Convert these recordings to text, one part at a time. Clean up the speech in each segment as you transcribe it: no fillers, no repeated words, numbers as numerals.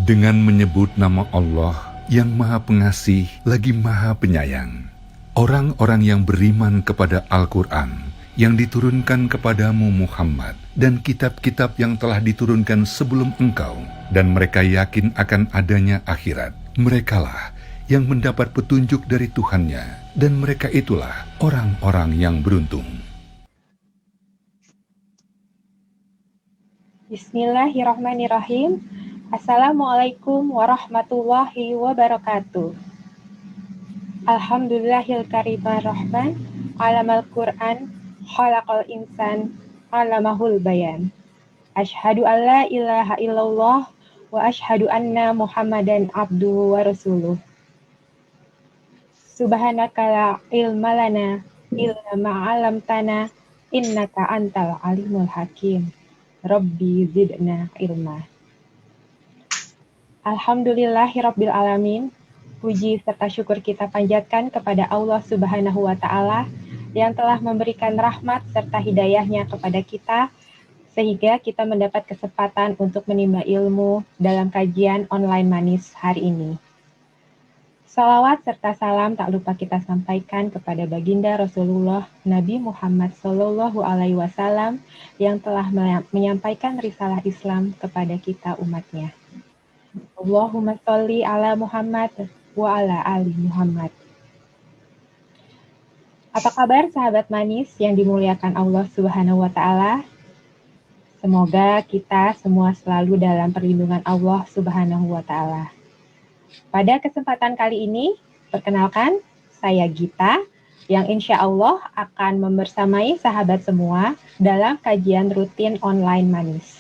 Dengan menyebut nama Allah yang Maha Pengasih lagi Maha Penyayang. Orang-orang yang beriman kepada Al-Quran yang diturunkan kepadamu Muhammad dan kitab-kitab yang telah diturunkan sebelum engkau, dan mereka yakin akan adanya akhirat, merekalah yang mendapat petunjuk dari Tuhannya, dan mereka itulah orang-orang yang beruntung. Bismillahirrahmanirrahim. Assalamualaikum warahmatullahi wabarakatuh. Alhamdulillahil karimar rahman, alamal Qur'an, khalaqal insan, alamahul bayan. Asyhadu an la ilaha illallah wa asyhadu anna Muhammadan abduhu wa rasuluh. Subhanaka la ilma lana illa ma'alamtana innaka antal alimul hakim. Rabbi zidna ilma. Alhamdulillahirabbil alamin. Puji serta syukur kita panjatkan kepada Allah Subhanahu wa Ta'ala yang telah memberikan rahmat serta hidayahnya kepada kita, sehingga kita mendapat kesempatan untuk menimba ilmu dalam kajian online manis hari ini. Salawat serta salam tak lupa kita sampaikan kepada baginda Rasulullah Nabi Muhammad Sallallahu Alaihi Wasallam yang telah menyampaikan risalah Islam kepada kita umatnya. Allahumma sholli ala Muhammad wa ala ali Muhammad. Apa kabar sahabat manis yang dimuliakan Allah Subhanahu wa Ta'ala? Semoga kita semua selalu dalam perlindungan Allah Subhanahu wa Ta'ala. Pada kesempatan kali ini, perkenalkan saya Gita yang insya Allah akan membersamai sahabat semua dalam kajian rutin online manis.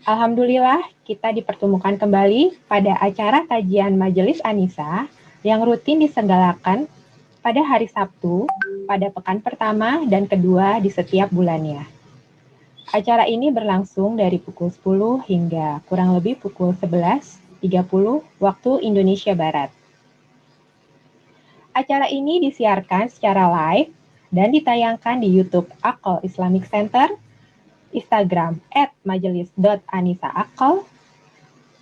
Alhamdulillah, kita dipertemukan kembali pada acara kajian Majelis Anisa yang rutin diselenggarakan pada hari Sabtu, pada pekan pertama dan kedua di setiap bulannya. Acara ini berlangsung dari pukul 10 hingga kurang lebih pukul 11.30 waktu Indonesia Barat. Acara ini disiarkan secara live dan ditayangkan di YouTube Aqol Islamic Center, Instagram @majelis.anisaaqol,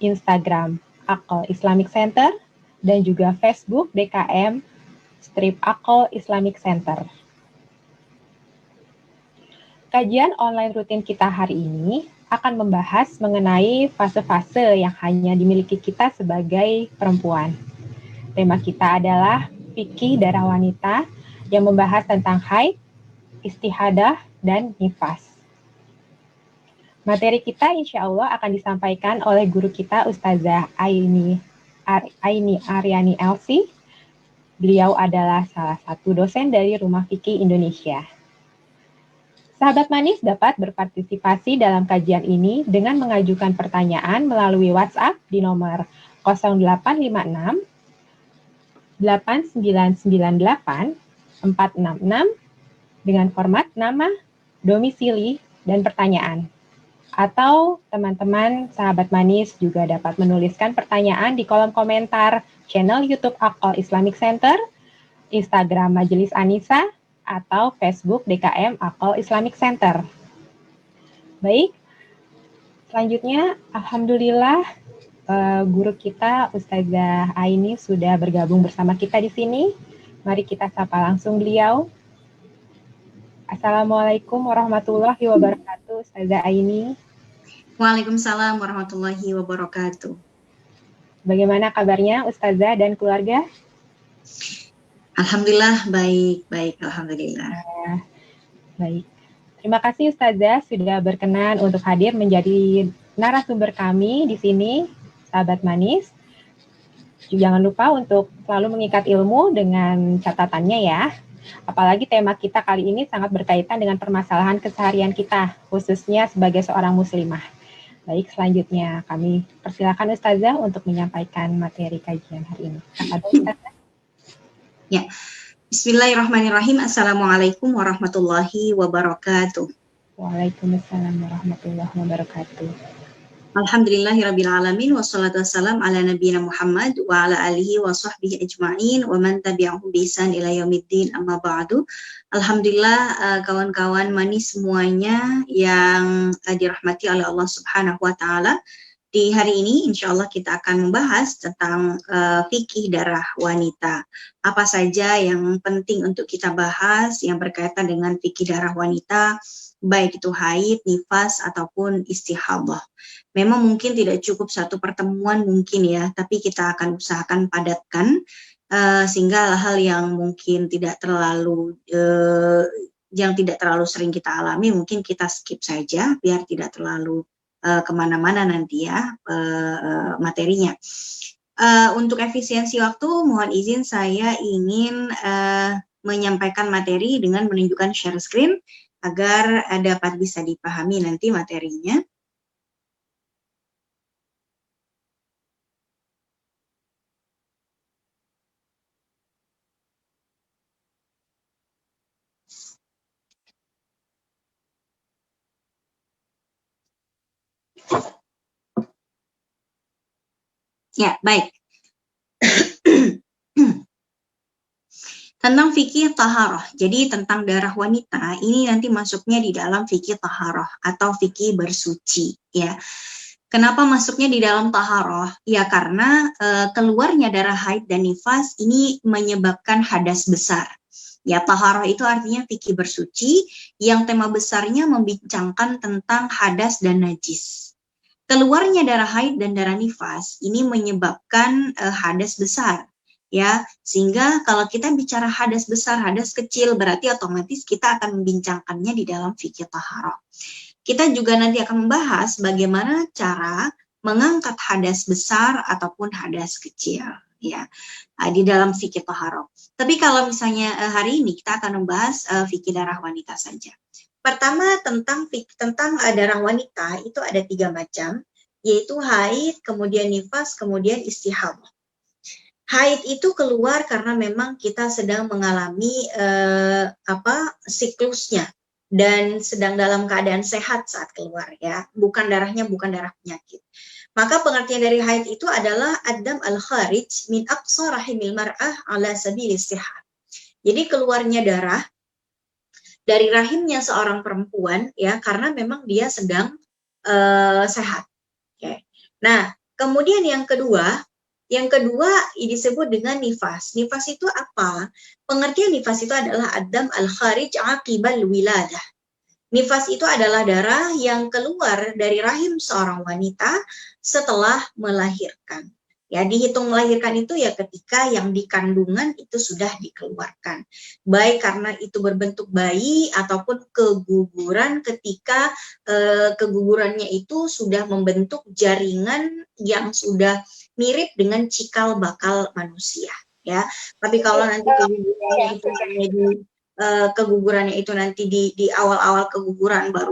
Instagram Aqol Islamic Center, dan juga Facebook DKM Aqol Islamic Center. Kajian online rutin kita hari ini akan membahas mengenai fase-fase yang hanya dimiliki kita sebagai perempuan. Tema kita adalah fikih darah wanita yang membahas tentang haid, istihadah, dan nifas. Materi kita insya Allah akan disampaikan oleh guru kita Ustazah Aini Aryani Elsi. Beliau adalah salah satu dosen dari Rumah Fikih Indonesia. Sahabat manis dapat berpartisipasi dalam kajian ini dengan mengajukan pertanyaan melalui WhatsApp di nomor 0856 8998 466 dengan format nama, domisili, dan pertanyaan. Atau teman-teman sahabat manis juga dapat menuliskan pertanyaan di kolom komentar channel YouTube Aqol Islamic Center, Instagram Majelis Anisa, atau Facebook DKM Aqol Islamic Center. Baik, selanjutnya Alhamdulillah guru kita Ustazah Aini sudah bergabung bersama kita di sini. Mari kita sapa langsung beliau. Assalamualaikum warahmatullahi wabarakatuh, Ustazah Aini. Waalaikumsalam warahmatullahi wabarakatuh. Bagaimana kabarnya Ustazah dan keluarga? Alhamdulillah, baik, alhamdulillah. Baik. Terima kasih Ustazah sudah berkenan untuk hadir menjadi narasumber kami di sini, sahabat manis. Jangan lupa untuk selalu mengikat ilmu dengan catatannya ya. Apalagi tema kita kali ini sangat berkaitan dengan permasalahan keseharian kita, khususnya sebagai seorang muslimah. Baik, selanjutnya kami persilakan Ustazah untuk menyampaikan materi kajian hari ini. Ustazah. Ya, Bismillahirrahmanirrahim. Assalamualaikum warahmatullahi wabarakatuh. Waalaikumsalam warahmatullahi wabarakatuh. Alhamdulillahirabbil alamin wassalatu wassalam ala nabiyina Muhammad wa ala alihi wa sahbihi ajma'in wa man tabi'ahum bi ihsan ila yaumiddin amma ba'du. Alhamdulillah kawan-kawan manis semuanya yang dirahmati oleh Allah Subhanahu wa taala. Di hari ini insya Allah kita akan membahas tentang fikih darah wanita. Apa saja yang penting untuk kita bahas yang berkaitan dengan fikih darah wanita, baik itu haid, nifas, ataupun istihadah. Memang mungkin tidak cukup satu pertemuan mungkin ya, tapi kita akan usahakan padatkan sehingga hal yang mungkin tidak terlalu sering kita alami mungkin kita skip saja biar tidak terlalu kemana-mana nanti ya materinya. Untuk efisiensi waktu, mohon izin saya ingin menyampaikan materi dengan menunjukkan share screen agar dapat bisa dipahami nanti materinya. Ya, baik. Tentang fikih taharah. Jadi tentang darah wanita ini nanti masuknya di dalam fikih taharah atau fikih bersuci ya. Kenapa masuknya di dalam taharah? Ya karena keluarnya darah haid dan nifas ini menyebabkan hadas besar. Ya, taharah itu artinya fikih bersuci yang tema besarnya membincangkan tentang hadas dan najis. Keluarnya darah haid dan darah nifas ini menyebabkan hadas besar. Ya, sehingga kalau kita bicara hadas besar, hadas kecil, berarti otomatis kita akan membincangkannya di dalam fikih taharah. Kita juga nanti akan membahas bagaimana cara mengangkat hadas besar ataupun hadas kecil, ya, di dalam fikih taharah. Tapi kalau misalnya hari ini kita akan membahas fikih darah wanita saja. Pertama tentang darah wanita itu ada 3 macam, yaitu haid, kemudian nifas, kemudian istihadah. Haid itu keluar karena memang kita sedang mengalami siklusnya dan sedang dalam keadaan sehat saat keluar ya, bukan darah penyakit. Maka pengertian dari haid itu adalah ad-dam al-kharij min aqsa rahimil mar'ah ala sabili istihad. Jadi keluarnya darah dari rahimnya seorang perempuan ya karena memang dia sedang sehat. Okay. Nah, kemudian yang kedua disebut dengan nifas. Nifas itu apa? Pengertian nifas itu adalah ad-dam al-kharij aqibal wiladah. Nifas itu adalah darah yang keluar dari rahim seorang wanita setelah melahirkan. Ya, dihitung melahirkan itu ya ketika yang di kandungan itu sudah dikeluarkan. Baik karena itu berbentuk bayi ataupun keguguran ketika kegugurannya itu sudah membentuk jaringan yang sudah mirip dengan cikal bakal manusia. Ya, tapi kalau nanti kegugurannya itu nanti di awal-awal keguguran baru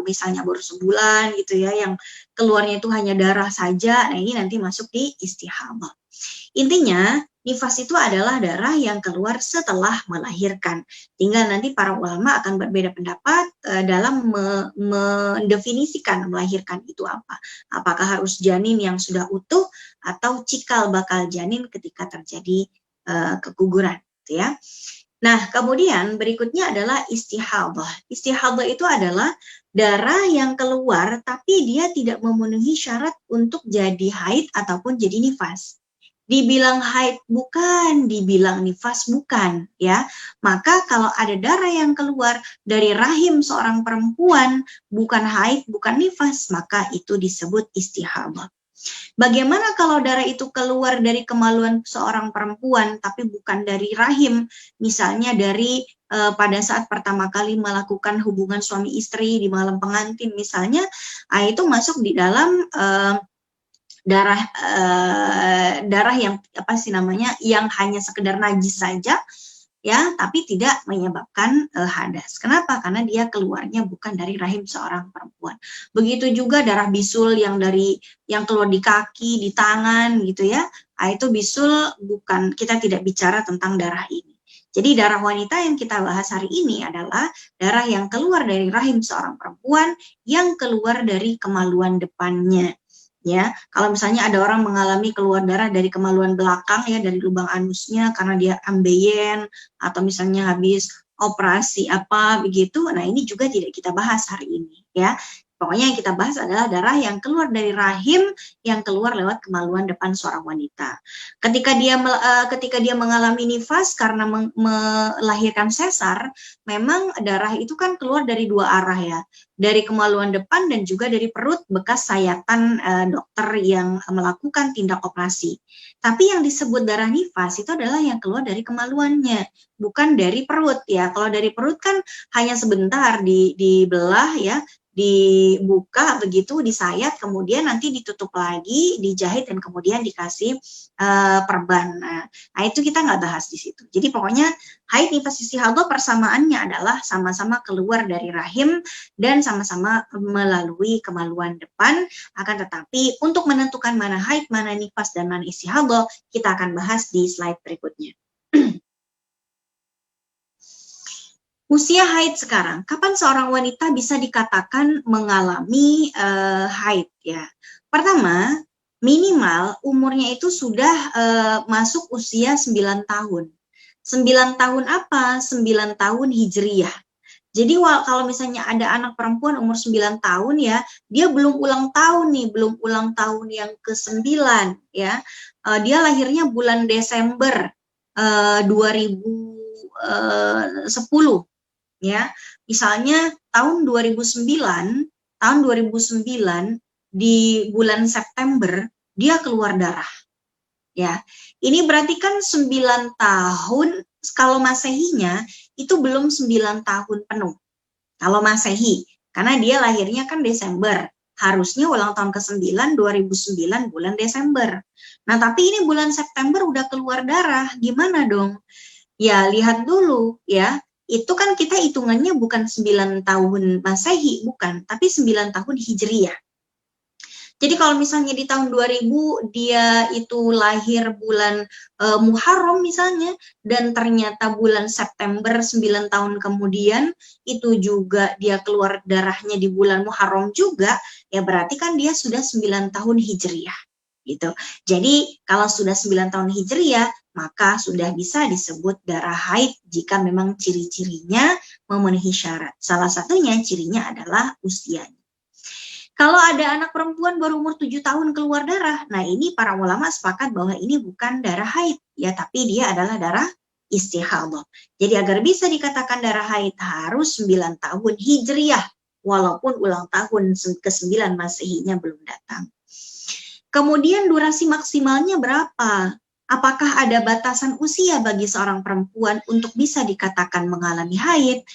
sebulan gitu ya, yang keluarnya itu hanya darah saja. Nah, ini nanti masuk di istihadah. Intinya nifas itu adalah darah yang keluar setelah melahirkan. Tinggal nanti para ulama akan berbeda pendapat dalam mendefinisikan melahirkan itu apa. Apakah harus janin yang sudah utuh atau cikal bakal janin ketika terjadi keguguran gitu ya. Nah, kemudian berikutnya adalah istihadah. Istihadah itu adalah darah yang keluar tapi dia tidak memenuhi syarat untuk jadi haid ataupun jadi nifas. Dibilang haid bukan, dibilang nifas bukan, ya. Maka kalau ada darah yang keluar dari rahim seorang perempuan bukan haid, bukan nifas, maka itu disebut istihadah. Bagaimana kalau darah itu keluar dari kemaluan seorang perempuan tapi bukan dari rahim, misalnya dari pada saat pertama kali melakukan hubungan suami istri di malam pengantin misalnya, itu masuk di dalam darah yang yang hanya sekedar najis saja ya, tapi tidak menyebabkan hadas. Kenapa? Karena dia keluarnya bukan dari rahim seorang perempuan. Begitu juga darah bisul yang keluar di kaki, di tangan gitu ya. Itu bisul bukan, kita tidak bicara tentang darah ini. Jadi darah wanita yang kita bahas hari ini adalah darah yang keluar dari rahim seorang perempuan yang keluar dari kemaluan depannya. Ya, kalau misalnya ada orang mengalami keluar darah dari kemaluan belakang ya, dari lubang anusnya karena dia ambeien atau misalnya habis operasi apa begitu, nah ini juga tidak kita bahas hari ini ya. Pokoknya yang kita bahas adalah darah yang keluar dari rahim yang keluar lewat kemaluan depan seorang wanita. Ketika dia mengalami nifas karena melahirkan sesar, memang darah itu kan keluar dari dua arah ya, dari kemaluan depan dan juga dari perut bekas sayatan dokter yang melakukan tindak operasi. Tapi yang disebut darah nifas itu adalah yang keluar dari kemaluannya, bukan dari perut ya. Kalau dari perut kan hanya sebentar dibelah ya, dibuka begitu, disayat, kemudian nanti ditutup lagi, dijahit dan kemudian dikasih perban. Nah, itu kita nggak bahas di situ. Jadi pokoknya haid, nifas, istihadah persamaannya adalah sama-sama keluar dari rahim dan sama-sama melalui kemaluan depan. Akan tetapi untuk menentukan mana haid, mana nifas dan mana istihadah kita akan bahas di slide berikutnya. Usia haid sekarang, kapan seorang wanita bisa dikatakan mengalami haid ya? Pertama, minimal umurnya itu sudah masuk usia 9 tahun. 9 tahun apa? 9 tahun hijriyah. Jadi kalau misalnya ada anak perempuan umur 9 tahun ya, dia belum ulang tahun nih, belum ulang tahun yang ke-9 ya. Dia lahirnya bulan Desember 2010 ya. Misalnya tahun 2009 di bulan September dia keluar darah. Ya. Ini berarti kan 9 tahun kalau Masehinya itu belum 9 tahun penuh. Kalau Masehi, karena dia lahirnya kan Desember. Harusnya ulang tahun ke-9 2009 bulan Desember. Nah, tapi ini bulan September udah keluar darah. Gimana dong? Ya, lihat dulu ya. Itu kan kita hitungannya bukan 9 tahun Masehi, bukan, tapi 9 tahun Hijriyah. Jadi kalau misalnya di tahun 2000 dia itu lahir bulan Muharram misalnya, dan ternyata bulan September 9 tahun kemudian itu juga dia keluar darahnya di bulan Muharram juga, ya berarti kan dia sudah 9 tahun Hijriyah. Gitu. Jadi kalau sudah 9 tahun Hijriyah, maka sudah bisa disebut darah haid jika memang ciri-cirinya memenuhi syarat. Salah satunya cirinya adalah usianya. Kalau ada anak perempuan baru umur 7 tahun keluar darah, nah ini para ulama sepakat bahwa ini bukan darah haid, ya, tapi dia adalah darah istihadah. Jadi agar bisa dikatakan darah haid harus 9 tahun Hijriyah, walaupun ulang tahun ke-9 Masehinya belum datang. Kemudian durasi maksimalnya berapa? Apakah ada batasan usia bagi seorang perempuan untuk bisa dikatakan mengalami haid?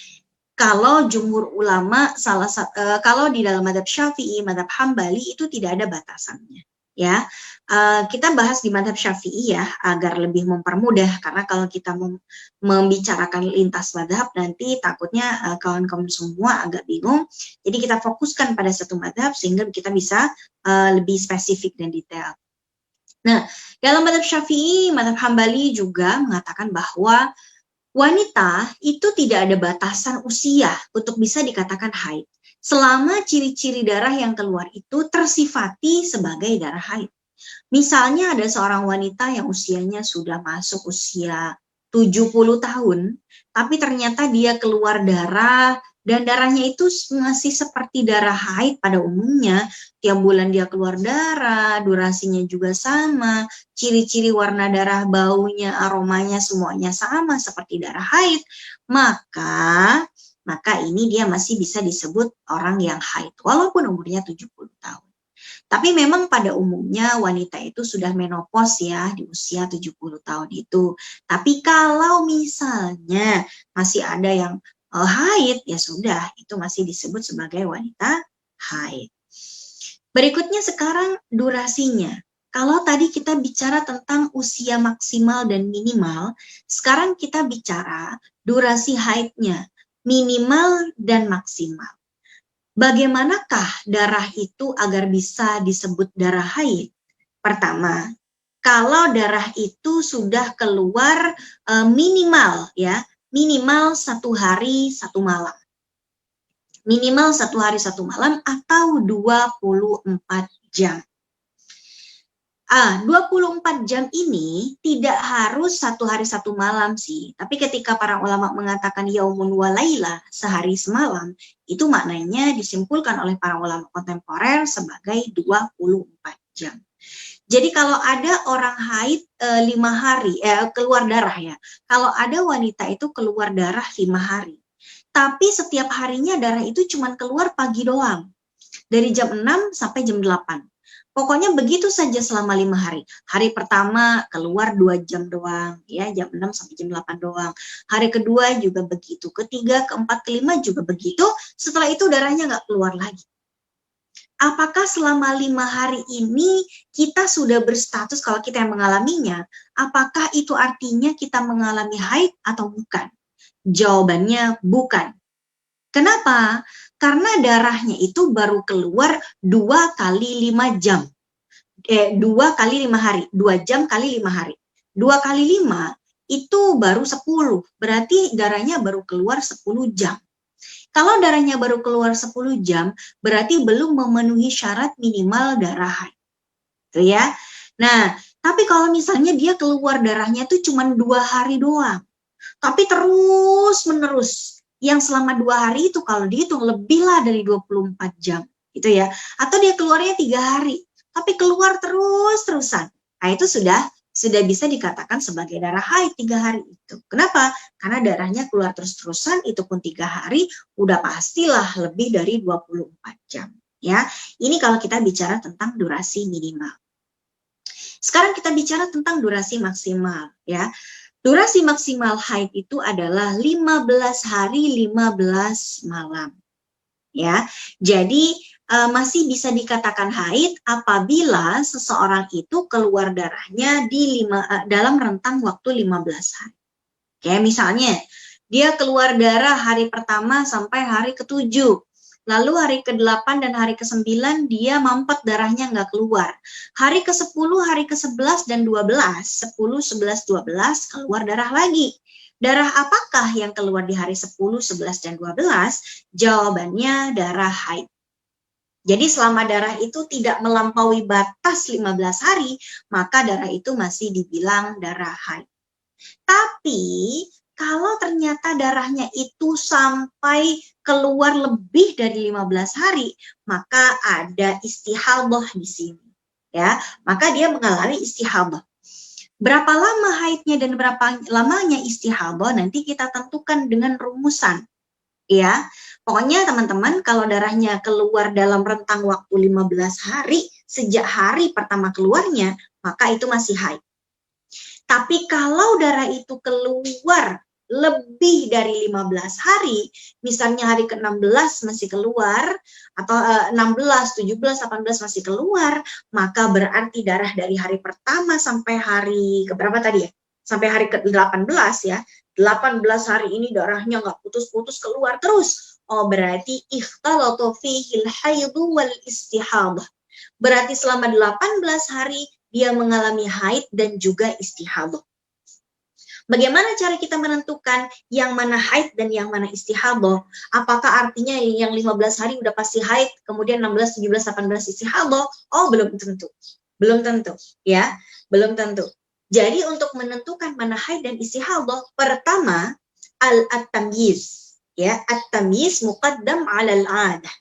Kalau jumhur ulama, kalau di dalam mazhab Syafi'i, mazhab Hambali itu tidak ada batasannya. Ya, kita bahas di mazhab Syafi'i ya agar lebih mempermudah, karena kalau kita membicarakan lintas mazhab nanti takutnya kawan-kawan semua agak bingung. Jadi kita fokuskan pada satu mazhab sehingga kita bisa lebih spesifik dan detail. Nah, dalam mazhab Syafi'i, mazhab Hambali juga mengatakan bahwa wanita itu tidak ada batasan usia untuk bisa dikatakan haid, selama ciri-ciri darah yang keluar itu tersifati sebagai darah haid. Misalnya ada seorang wanita yang usianya sudah masuk usia 70 tahun, tapi ternyata dia keluar darah, dan darahnya itu masih seperti darah haid pada umumnya. Tiap bulan dia keluar darah, durasinya juga sama, ciri-ciri warna darah, baunya, aromanya semuanya sama seperti darah haid, maka ini dia masih bisa disebut orang yang haid walaupun umurnya 70 tahun. Tapi memang pada umumnya wanita itu sudah menopause ya di usia 70 tahun itu. Tapi kalau misalnya masih ada yang haid, ya sudah, itu masih disebut sebagai wanita haid. Berikutnya sekarang durasinya. Kalau tadi kita bicara tentang usia maksimal dan minimal, sekarang kita bicara durasi haidnya, minimal dan maksimal. Bagaimanakah darah itu agar bisa disebut darah haid? Pertama, kalau darah itu sudah keluar minimal 1 hari 1 malam. Minimal 1 hari 1 malam atau 24 jam. 24 jam ini tidak harus 1 hari 1 malam sih. Tapi ketika para ulama mengatakan yaumun wa laila, sehari semalam, itu maknanya disimpulkan oleh para ulama kontemporer sebagai 24 jam. Jadi kalau ada orang haid 5 hari, keluar darah ya. Kalau ada wanita itu keluar darah 5 hari. Tapi setiap harinya darah itu cuma keluar pagi doang. Dari jam 6 sampai jam 8. Pokoknya begitu saja selama 5 hari. Hari pertama keluar 2 jam doang, ya, jam 6 sampai jam 8 doang. Hari kedua juga begitu, ketiga, keempat, kelima juga begitu. Setelah itu darahnya nggak keluar lagi. Apakah selama 5 hari ini kita sudah berstatus, kalau kita yang mengalaminya, apakah itu artinya kita mengalami haid atau bukan? Jawabannya bukan. Kenapa? Karena darahnya itu baru keluar 2 kali 5 jam. 2 kali 5 hari. 2 jam kali 5 hari. 2 kali 5 itu baru 10. Berarti darahnya baru keluar 10 jam. Kalau darahnya baru keluar 10 jam, berarti belum memenuhi syarat minimal darah haid. Gitu ya. Nah, tapi kalau misalnya dia keluar darahnya itu cuma 2 hari doang. Tapi terus menerus. Yang selama 2 hari itu kalau dihitung lebih lah dari 24 jam gitu ya. Atau dia keluarnya 3 hari, tapi keluar terus-terusan. Nah, itu sudah bisa dikatakan sebagai darah haid 3 hari itu. Kenapa? Karena darahnya keluar terus-terusan, itu pun 3 hari, udah pastilah lebih dari 24 jam. Ya, ini kalau kita bicara tentang durasi minimal. Sekarang kita bicara tentang durasi maksimal ya. Durasi maksimal haid itu adalah 15 hari 15 malam. Ya. Jadi masih bisa dikatakan haid apabila seseorang itu keluar darahnya dalam rentang waktu 15 hari. Kayak misalnya dia keluar darah hari pertama sampai hari ke-7. Lalu hari ke-8 dan hari ke-9 dia mampet darahnya nggak keluar. Hari ke-10, hari ke-11 dan 12, 10, 11, 12 keluar darah lagi. Darah apakah yang keluar di hari 10, 11, dan 12? Jawabannya darah haid. Jadi selama darah itu tidak melampaui batas 15 hari, maka darah itu masih dibilang darah haid. Tapi kalau ternyata darahnya itu sampai keluar lebih dari 15 hari, maka ada istihadah di sini. Ya, maka dia mengalami istihadah. Berapa lama haidnya dan berapa lamanya istihadah nanti kita tentukan dengan rumusan. Ya, pokoknya teman-teman kalau darahnya keluar dalam rentang waktu 15 hari sejak hari pertama keluarnya, maka itu masih haid. Tapi kalau darah itu keluar lebih dari 15 hari, misalnya hari ke-16 masih keluar, atau 16, 17, 18 masih keluar, maka berarti darah dari hari pertama sampai hari keberapa tadi ya? Sampai hari ke-18 ya, 18 hari ini darahnya nggak putus-putus keluar terus. Oh, berarti ikhtalatu fihil haidu wal istihadah. Berarti selama 18 hari dia mengalami haid dan juga istihadah. Bagaimana cara kita menentukan yang mana haid dan yang mana istihadah? Apakah artinya yang 15 hari udah pasti haid, kemudian 16, 17, 18 istihadah? Oh, belum tentu. Belum tentu, ya. Belum tentu. Jadi untuk menentukan mana haid dan istihadah, pertama at-tamyiz, ya. At-tamyiz muqaddam 'alal 'adah.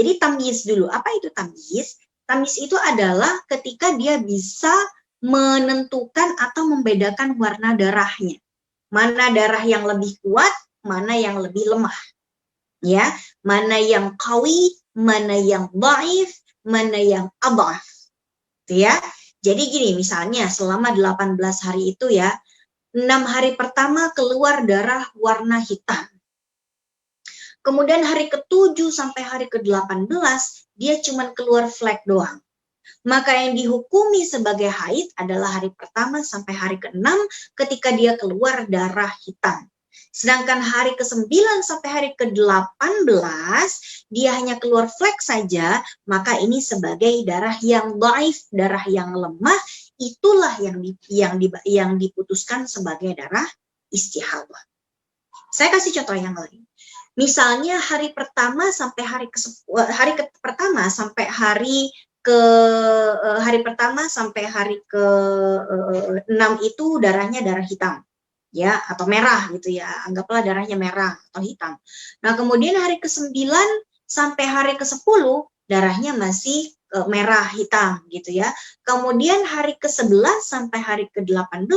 Jadi tamyiz dulu. Apa itu tamyiz? Tamyiz itu adalah ketika dia bisa menentukan atau membedakan warna darahnya. Mana darah yang lebih kuat, mana yang lebih lemah. Ya, mana yang qawi, mana yang dhaif, mana yang adhaf. Ya. Jadi gini, misalnya selama 18 hari itu ya, 6 hari pertama keluar darah warna hitam. Kemudian hari ke-7 sampai hari ke-18 dia cuma keluar flek doang. Maka yang dihukumi sebagai haid adalah hari pertama sampai hari ke-6 ketika dia keluar darah hitam. Sedangkan hari ke-9 sampai hari ke-18 dia hanya keluar flek saja, maka ini sebagai darah yang dhaif, darah yang lemah, itulah yang diputuskan sebagai darah istihadah. Saya kasih contoh yang lain. Misalnya hari pertama sampai hari pertama sampai hari ke hari pertama sampai hari ke 6 itu darahnya darah hitam, ya, atau merah gitu ya, anggaplah darahnya merah atau hitam. Nah kemudian hari ke-9 sampai hari ke-10 darahnya masih merah hitam gitu ya. Kemudian hari ke-11 sampai hari ke-18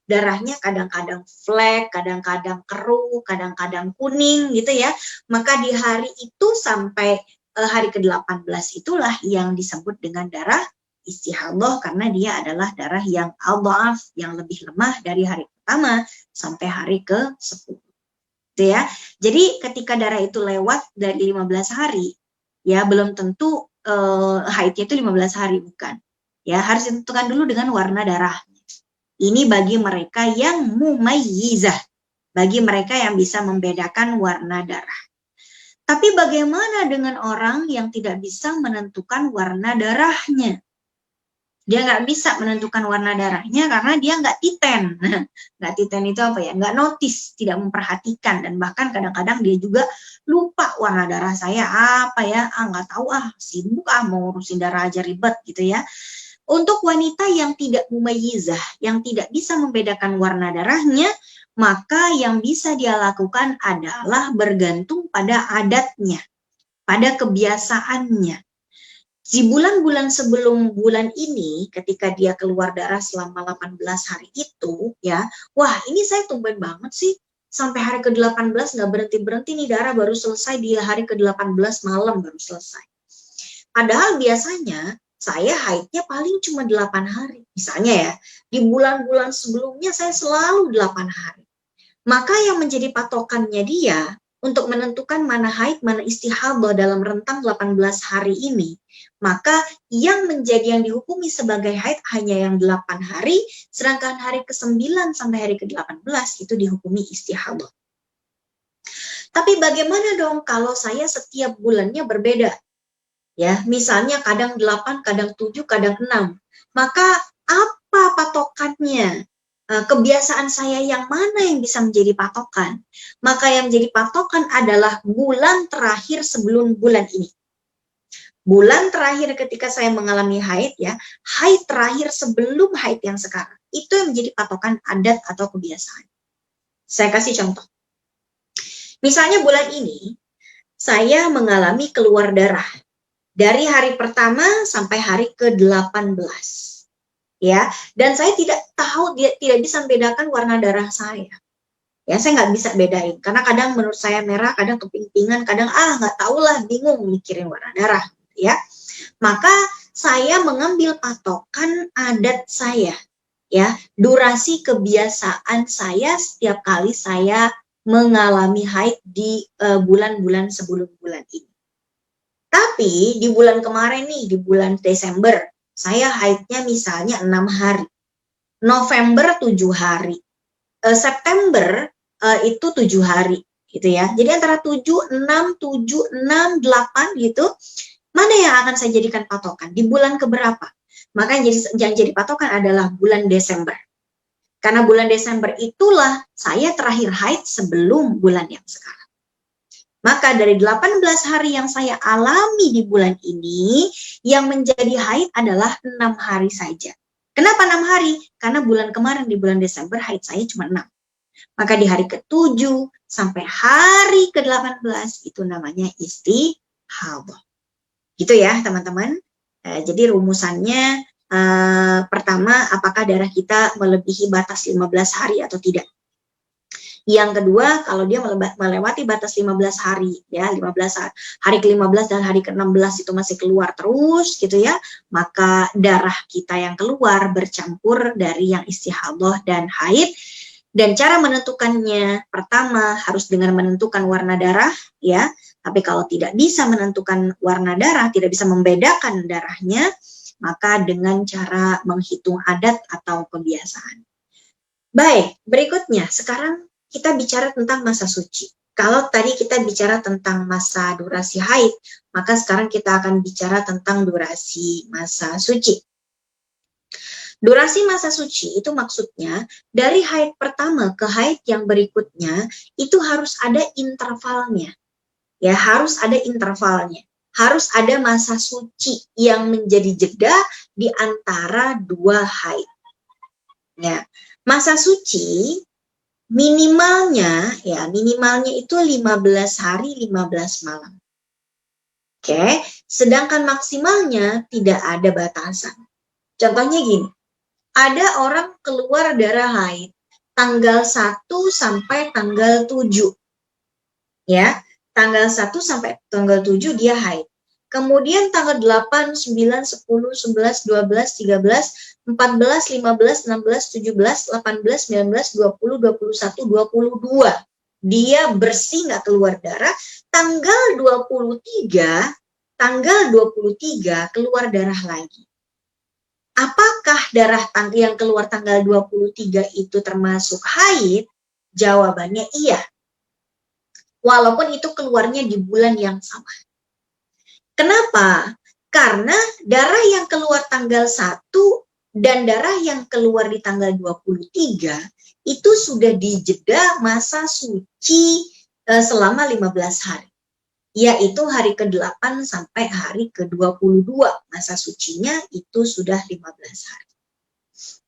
darahnya kadang-kadang flek, kadang-kadang keruh, kadang-kadang kuning gitu ya. Maka di hari itu sampai hari ke-18 itulah yang disebut dengan darah istihadah, karena dia adalah darah yang adhaf, yang lebih lemah dari hari pertama sampai hari ke-10. Gitu ya. Jadi ketika darah itu lewat dari 15 hari, ya belum tentu haidnya itu 15 hari, bukan. Ya, harus ditentukan dulu dengan warna darah. Ini bagi mereka yang mumayyizah, bagi mereka yang bisa membedakan warna darah. Tapi bagaimana dengan orang yang tidak bisa menentukan warna darahnya? Dia nggak bisa menentukan warna darahnya karena dia nggak titen. Nggak titen itu apa ya? Nggak notice, tidak memperhatikan, dan bahkan kadang-kadang dia juga lupa warna darah saya apa ya? Nggak tahu, sibuk mau ngurusin darah aja ribet gitu ya. Untuk wanita yang tidak mumayyizah, yang tidak bisa membedakan warna darahnya, maka yang bisa dia lakukan adalah bergantung pada adatnya, pada kebiasaannya. Di bulan-bulan sebelum bulan ini, ketika dia keluar darah selama 18 hari itu, ya, wah ini saya tumben banget sih, sampai hari ke-18 nggak berhenti-berhenti nih darah, baru selesai di hari ke-18 malam baru selesai. Padahal biasanya saya haidnya paling cuma 8 hari. Misalnya ya, di bulan-bulan sebelumnya saya selalu 8 hari. Maka yang menjadi patokannya dia untuk menentukan mana haid, mana istihadah dalam rentang 18 hari ini, maka yang dihukumi sebagai haid hanya yang 8 hari, sedangkan hari ke-9 sampai hari ke-18 itu dihukumi istihadah. Tapi bagaimana dong kalau saya setiap bulannya berbeda? Ya, misalnya kadang 8, kadang 7, kadang 6. Maka apa patokannya? Kebiasaan saya yang mana yang bisa menjadi patokan? Maka yang menjadi patokan adalah bulan terakhir sebelum bulan ini. Bulan terakhir ketika saya mengalami haid, ya, haid terakhir sebelum haid yang sekarang. Itu yang menjadi patokan adat atau kebiasaan. Saya kasih contoh. Misalnya bulan ini, saya mengalami keluar darah. Dari hari pertama sampai hari ke-18. Ya, dan saya tidak tahu, tidak bisa membedakan warna darah saya. Ya, saya nggak bisa bedain karena kadang menurut saya merah, kadang keping-pingan, kadang nggak tahulah, bingung mikirin warna darah, ya. Maka saya mengambil patokan adat saya, ya, durasi kebiasaan saya setiap kali saya mengalami haid di bulan-bulan sebelum bulan ini. Tapi di bulan kemarin nih, di bulan Desember, saya haidnya misalnya 6 hari. November 7 hari. September itu 7 hari gitu ya. Jadi antara 7, 6, 8 gitu. Mana yang akan saya jadikan patokan? Di bulan keberapa? Maka yang jadi patokan adalah bulan Desember. Karena bulan Desember itulah saya terakhir haid sebelum bulan yang sekarang. Maka dari 18 hari yang saya alami di bulan ini, yang menjadi haid adalah 6 hari saja. Kenapa 6 hari? Karena bulan kemarin di bulan Desember haid saya cuma 6. Maka di hari ke-7 sampai hari ke-18 itu namanya istihadah. Gitu ya teman-teman. Jadi rumusannya pertama, apakah darah kita melebihi batas 15 hari atau tidak? Yang kedua, kalau dia melewati batas 15 hari, ya 15 hari ke-15 dan hari ke-16 itu masih keluar terus gitu ya, maka darah kita yang keluar bercampur dari yang istihadah dan haid. Dan cara menentukannya, pertama harus dengan menentukan warna darah, ya. Tapi kalau tidak bisa menentukan warna darah, tidak bisa membedakan darahnya, maka dengan cara menghitung adat atau kebiasaan. Baik, berikutnya sekarang kita bicara tentang masa suci. Kalau tadi kita bicara tentang masa durasi haid, maka sekarang kita akan bicara tentang durasi masa suci. Durasi masa suci itu maksudnya dari haid pertama ke haid yang berikutnya itu harus ada intervalnya. Ya, harus ada intervalnya. harus ada masa suci yang menjadi jeda di antara dua haid. Ya, masa suci minimalnya itu 15 hari 15 malam. Oke, sedangkan maksimalnya tidak ada batasan. Contohnya gini, ada orang keluar darah haid tanggal 1 sampai tanggal 7. Ya, tanggal 1 sampai tanggal 7 dia haid. Kemudian tanggal 8, 9, 10, 11, 12, 13, 14, 15, 16, 17, 18, 19, 20, 21, 22. Dia bersih nggak keluar darah. Tanggal 23 keluar darah lagi. Apakah darah yang keluar tanggal 23 itu termasuk haid? Jawabannya iya. Walaupun itu keluarnya di bulan yang sama. Kenapa? Karena darah yang keluar tanggal 1 dan darah yang keluar di tanggal 23 itu sudah dijeda masa suci selama 15 hari. Yaitu hari ke-8 sampai hari ke-22. Masa sucinya itu sudah 15 hari.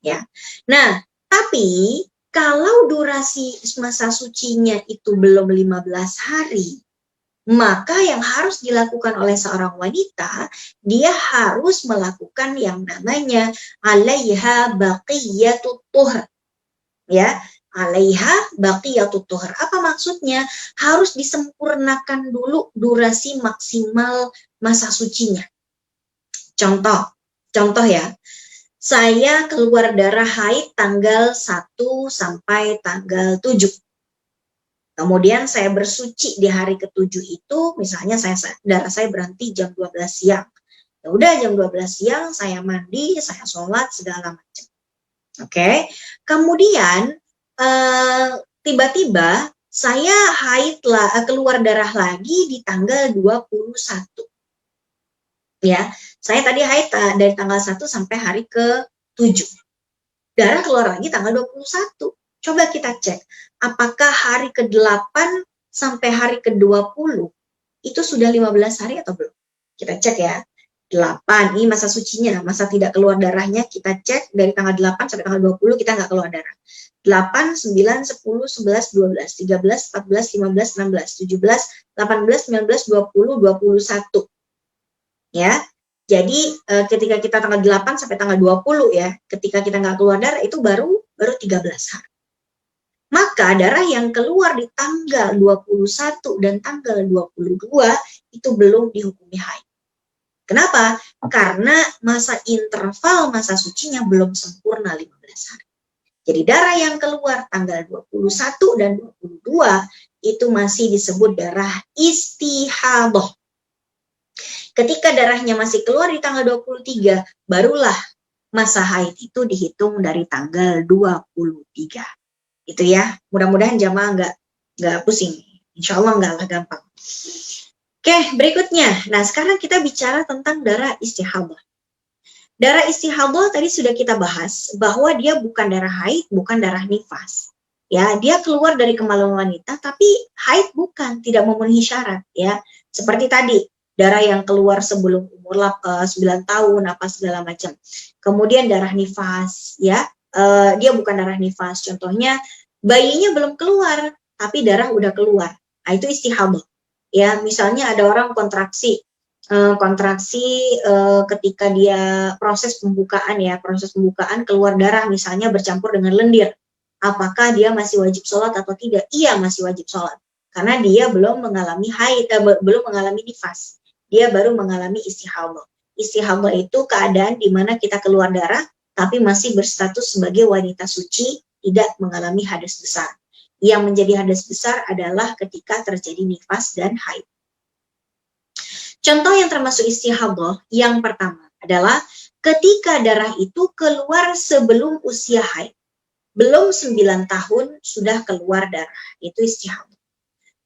Ya. Nah, tapi kalau durasi masa sucinya itu belum 15 hari, maka yang harus dilakukan oleh seorang wanita, dia harus melakukan yang namanya alaiha baqiyatut tuhur. Ya, alaiha baqiyatut tuhur. Apa maksudnya? Harus disempurnakan dulu durasi maksimal masa sucinya. Contoh ya. Saya keluar darah haid tanggal 1 sampai tanggal 7. Kemudian saya bersuci di hari ke-7 itu, misalnya darah saya berhenti jam 12 siang. Ya udah jam 12 siang saya mandi, saya sholat segala macam. Oke. Kemudian tiba-tiba saya keluar darah lagi di tanggal 21. Ya, saya tadi haid dari tanggal 1 sampai hari ke-7. Darah keluar lagi tanggal 21. Coba kita cek, apakah hari ke-8 sampai hari ke-20 itu sudah 15 hari atau belum? Kita cek ya. 8, ini masa sucinya, masa tidak keluar darahnya kita cek dari tanggal 8 sampai tanggal 20 kita nggak keluar darah. 8, 9, 10, 11, 12, 13, 14, 15, 16, 17, 18, 19, 20, 21. Ya. Jadi ketika kita tanggal 8 sampai tanggal 20 ya, ketika kita nggak keluar darah itu baru 13 hari. Maka darah yang keluar di tanggal 21 dan tanggal 22 itu belum dihukumi haid. Kenapa? Karena masa interval masa sucinya belum sempurna 15 hari. Jadi darah yang keluar tanggal 21 dan 22 itu masih disebut darah istihadah. Ketika darahnya masih keluar di tanggal 23, barulah masa haid itu dihitung dari tanggal 23. Itu ya, mudah-mudahan jamaah nggak pusing. Insya Allah nggak gampang. Oke, berikutnya. Nah, sekarang kita bicara tentang darah istihadah. Darah istihadah tadi sudah kita bahas bahwa dia bukan darah haid, bukan darah nifas. Ya, dia keluar dari kemaluan wanita, tapi haid bukan, tidak memenuhi syarat. Ya, seperti tadi darah yang keluar sebelum umur 9 tahun, apa segala macam. Kemudian darah nifas, ya, dia bukan darah nifas. Contohnya bayinya belum keluar, tapi darah udah keluar. Nah, itu istihadah. Ya, misalnya ada orang kontraksi ketika dia proses pembukaan keluar darah misalnya bercampur dengan lendir. Apakah dia masih wajib sholat atau tidak? Iya, masih wajib sholat. Karena dia belum mengalami haid, belum mengalami nifas. Dia baru mengalami istihadah. Istihadah itu keadaan di mana kita keluar darah, tapi masih berstatus sebagai wanita suci, tidak mengalami hadas besar. Yang menjadi hadas besar adalah ketika terjadi nifas dan haid. Contoh yang termasuk istihadah yang pertama adalah ketika darah itu keluar sebelum usia haid. Belum 9 tahun sudah keluar darah, itu istihadah.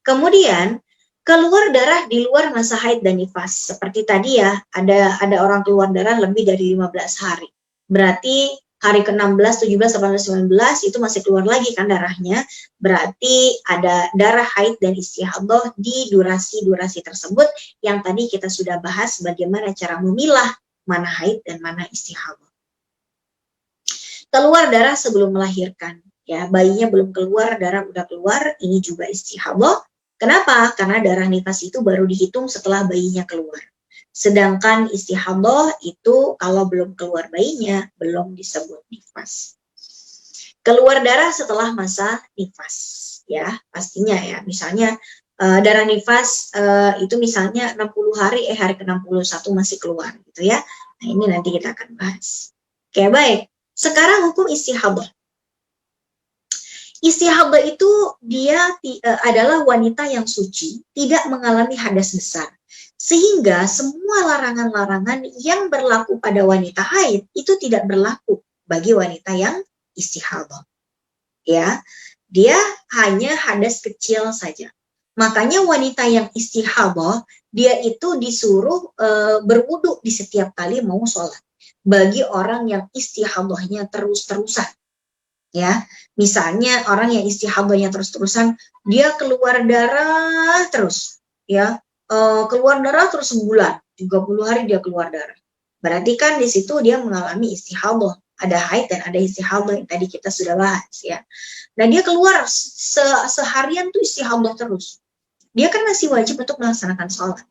Kemudian keluar darah di luar masa haid dan nifas. Seperti tadi ya, ada orang keluar darah lebih dari 15 hari. Berarti hari ke-16, 17, 18, 19 itu masih keluar lagi kan darahnya, berarti ada darah haid dan istihadah di durasi-durasi tersebut yang tadi kita sudah bahas bagaimana cara memilah mana haid dan mana istihadah. Keluar darah sebelum melahirkan, ya bayinya belum keluar, darah udah keluar, ini juga istihadah. Kenapa? Karena darah nifas itu baru dihitung setelah bayinya keluar. Sedangkan istihadah itu kalau belum keluar bayinya, belum disebut nifas. Keluar darah setelah masa nifas, ya pastinya ya. Misalnya darah nifas itu misalnya 60 hari, hari ke-61 masih keluar gitu ya. Nah ini nanti kita akan bahas. Oke baik, sekarang hukum istihadah. Istihadah itu dia adalah wanita yang suci, tidak mengalami hadas besar. Sehingga semua larangan-larangan yang berlaku pada wanita haid itu tidak berlaku bagi wanita yang istihadah. Ya, dia hanya hadas kecil saja. Makanya wanita yang istihadah dia itu disuruh berwudu di setiap kali mau sholat. Bagi orang yang istihadahnya terus-terusan. Ya, misalnya orang yang istihadahnya terus-terusan, dia keluar darah terus, ya. Keluar darah terus sebulan, 30 hari dia keluar darah. Berarti kan di situ dia mengalami istihadah, ada haid dan ada istihadah yang tadi kita sudah bahas ya. Dan dia keluar seharian tuh istihadah terus. Dia kan masih wajib untuk melaksanakan sholat.